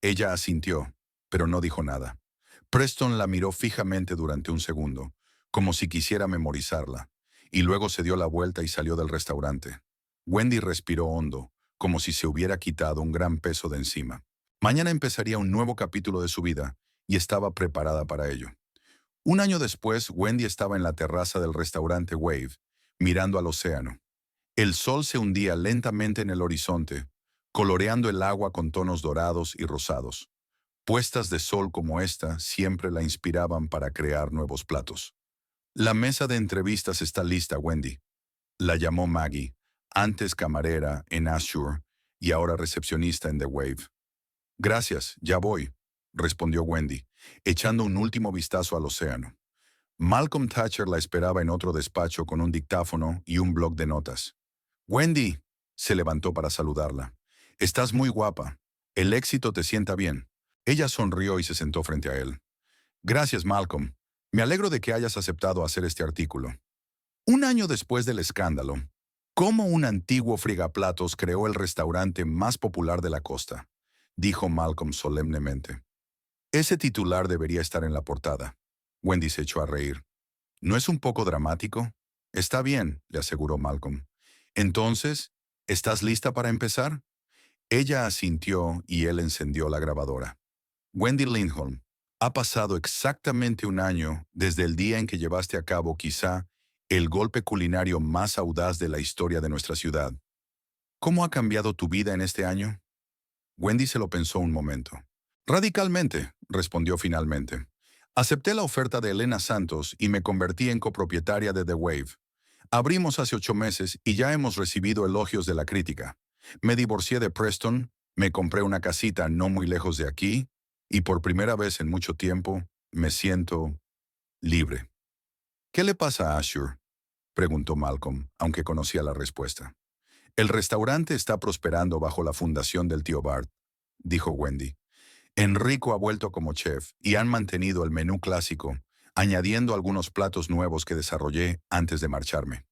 Ella asintió, pero no dijo nada. Preston la miró fijamente durante un segundo, como si quisiera memorizarla, y luego se dio la vuelta y salió del restaurante. Wendy respiró hondo, como si se hubiera quitado un gran peso de encima. Mañana empezaría un nuevo capítulo de su vida, y estaba preparada para ello. Un año después, Wendy estaba en la terraza del restaurante Wave, mirando al océano. El sol se hundía lentamente en el horizonte, coloreando el agua con tonos dorados y rosados. Puestas de sol como esta siempre la inspiraban para crear nuevos platos. La mesa de entrevistas está lista, Wendy. La llamó Maggie, antes camarera en Azure y ahora recepcionista en The Wave. Gracias, ya voy, respondió Wendy, echando un último vistazo al océano. Malcolm Thatcher la esperaba en otro despacho con un dictáfono y un bloc de notas. Wendy, se levantó para saludarla. Estás muy guapa. El éxito te sienta bien. Ella sonrió y se sentó frente a él. Gracias, Malcolm. Me alegro de que hayas aceptado hacer este artículo. Un año después del escándalo, ¿cómo un antiguo frigaplatos creó el restaurante más popular de la costa? Dijo Malcolm solemnemente. Ese titular debería estar en la portada. Wendy se echó a reír. ¿No es un poco dramático? Está bien, le aseguró Malcolm. Entonces, ¿estás lista para empezar? Ella asintió y él encendió la grabadora. Wendy Lindholm, ha pasado exactamente un año desde el día en que llevaste a cabo quizá el golpe culinario más audaz de la historia de nuestra ciudad. ¿Cómo ha cambiado tu vida en este año? Wendy se lo pensó un momento. Radicalmente, respondió finalmente. Acepté la oferta de Elena Santos y me convertí en copropietaria de The Wave. Abrimos hace 8 meses y ya hemos recibido elogios de la crítica. Me divorcié de Preston, me compré una casita no muy lejos de aquí y por primera vez en mucho tiempo me siento libre. ¿Qué le pasa a Azure? Preguntó Malcolm, aunque conocía la respuesta. El restaurante está prosperando bajo la fundación del tío Bart, dijo Wendy. Enrico ha vuelto como chef y han mantenido el menú clásico, añadiendo algunos platos nuevos que desarrollé antes de marcharme.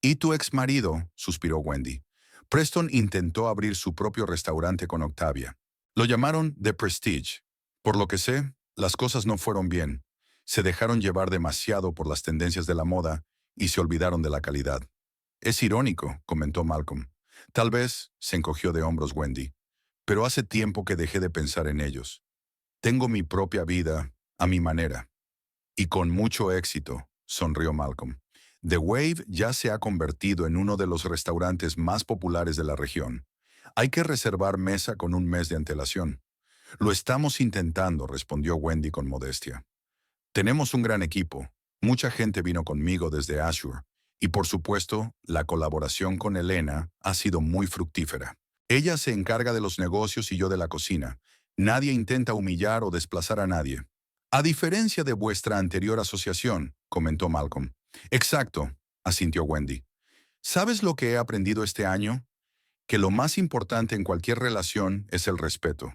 ¿Y tu ex marido? Suspiró Wendy. Preston intentó abrir su propio restaurante con Octavia. Lo llamaron The Prestige. Por lo que sé, las cosas no fueron bien. Se dejaron llevar demasiado por las tendencias de la moda y se olvidaron de la calidad. Es irónico, comentó Malcolm. Tal vez, se encogió de hombros Wendy, pero hace tiempo que dejé de pensar en ellos. Tengo mi propia vida, a mi manera. Y con mucho éxito, sonrió Malcolm. The Wave ya se ha convertido en uno de los restaurantes más populares de la región. Hay que reservar mesa con un mes de antelación. Lo estamos intentando, respondió Wendy con modestia. Tenemos un gran equipo. Mucha gente vino conmigo desde Azure. Y por supuesto, la colaboración con Elena ha sido muy fructífera. Ella se encarga de los negocios y yo de la cocina. Nadie intenta humillar o desplazar a nadie. A diferencia de vuestra anterior asociación, comentó Malcolm. Exacto, asintió Wendy. ¿Sabes lo que he aprendido este año? Que lo más importante en cualquier relación es el respeto.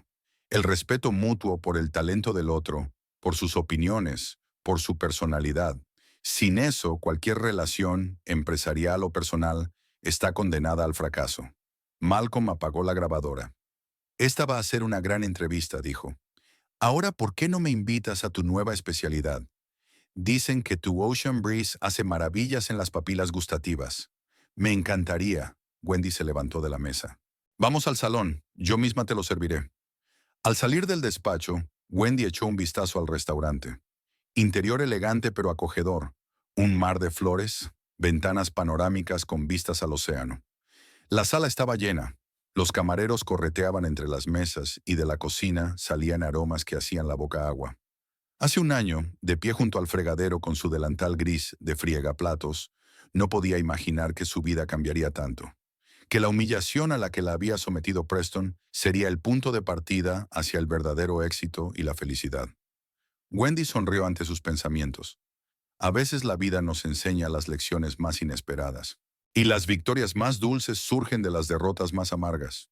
El respeto mutuo por el talento del otro, por sus opiniones, por su personalidad. Sin eso, cualquier relación, empresarial o personal, está condenada al fracaso. Malcolm apagó la grabadora. Esta va a ser una gran entrevista, dijo. Ahora, ¿por qué no me invitas a tu nueva especialidad? Dicen que tu Ocean Breeze hace maravillas en las papilas gustativas. Me encantaría. Wendy se levantó de la mesa. Vamos al salón, yo misma te lo serviré. Al salir del despacho, Wendy echó un vistazo al restaurante. Interior elegante pero acogedor. Un mar de flores, ventanas panorámicas con vistas al océano. La sala estaba llena. Los camareros correteaban entre las mesas y de la cocina salían aromas que hacían la boca agua. Hace un año, de pie junto al fregadero con su delantal gris de friegaplatos, no podía imaginar que su vida cambiaría tanto, que la humillación a la que la había sometido Preston sería el punto de partida hacia el verdadero éxito y la felicidad. Wendy sonrió ante sus pensamientos. A veces la vida nos enseña las lecciones más inesperadas, y las victorias más dulces surgen de las derrotas más amargas.